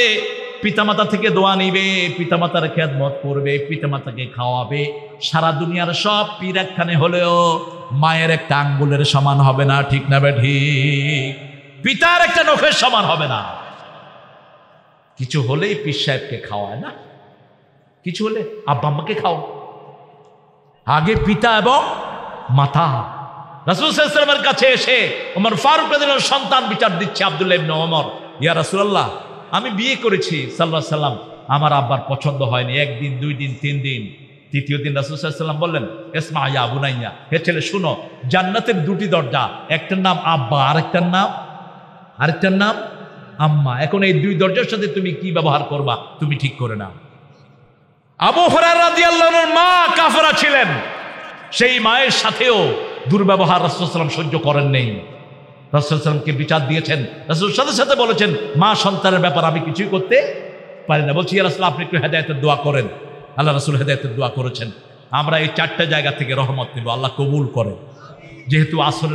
পিতামাতা থেকে দোয়া নিবে, পিতামাতার খেদমত করবে, পিতামাতাকে খাওয়াবে। সারা দুনিয়ার সব পীর একখানে হলেও মায়ের একটা আঙ্গুলের সমান হবে না, ঠিক না ঠিক? পিতার একটা নখের সমান হবে না। কিছু হলেই পীর সাহেবকে খাওয়ায় না, কিছু হলে আব্বা আম্মাকে খাও। আগে পিতা এবং মাতা। রাসূল সাল্লাল্লাহু আলাইহি ওয়াসাল্লামের কাছে এসে ওমর ফারুক রাদিয়াল্লাহু আনহু সন্তান বিচার দিচ্ছে আব্দুল্লাহ ইবনে ওমর, ইয়া রাসূলুল্লাহ, আমি বিয়ে করেছি সাল্লাল্লাহু আলাইহি ওয়াসাল্লাম, আমার আব্বার পছন্দ হয়নি। একদিন, 2 দিন, 3 দিন, তৃতীয় দিন রাসূল সাল্লাল্লাহু আলাইহি ওয়াসাল্লাম বললেন, ইসমা ইয়া বুনাইয়া, হে ছেলে শুনো, জান্নাতের 2টি দরজা, একটার নাম আব্বা, আরেকটার নাম আম্মা। এখন এই 2 দরজার সাথে তুমি কি ব্যবহার করবা তুমি ঠিক করে নাও। আবু হুরায়রা রাদিয়াল্লাহু আনহুর মা কাফেরা ছিলেন, সেই মায়ের সাথেও দুর্ব্যবহার রাসূল সাল্লাল্লাহু আলাইহি ওয়াসাল্লাম সহ্য করেন নেই। রাসূল সাল্লাল্লাহু আলাইহি ওয়াসাল্লামকে বিচার দিয়েছেন। রাসূল সাথে সাথে বলেছেন, মা সন্তানের ব্যাপার আমি কিছুই করতে পারি না। বলছি, ইয়া রাসূলুল্লাহ, আপনি একটু হেদায়েতের দোয়া করেন। আল্লাহ রাসূল হেদায়েতের দোয়া করেছেন। আমরা এই 4টে জায়গা থেকে রহমত নেব, আল্লাহ কবুল করে। যেহেতু আসর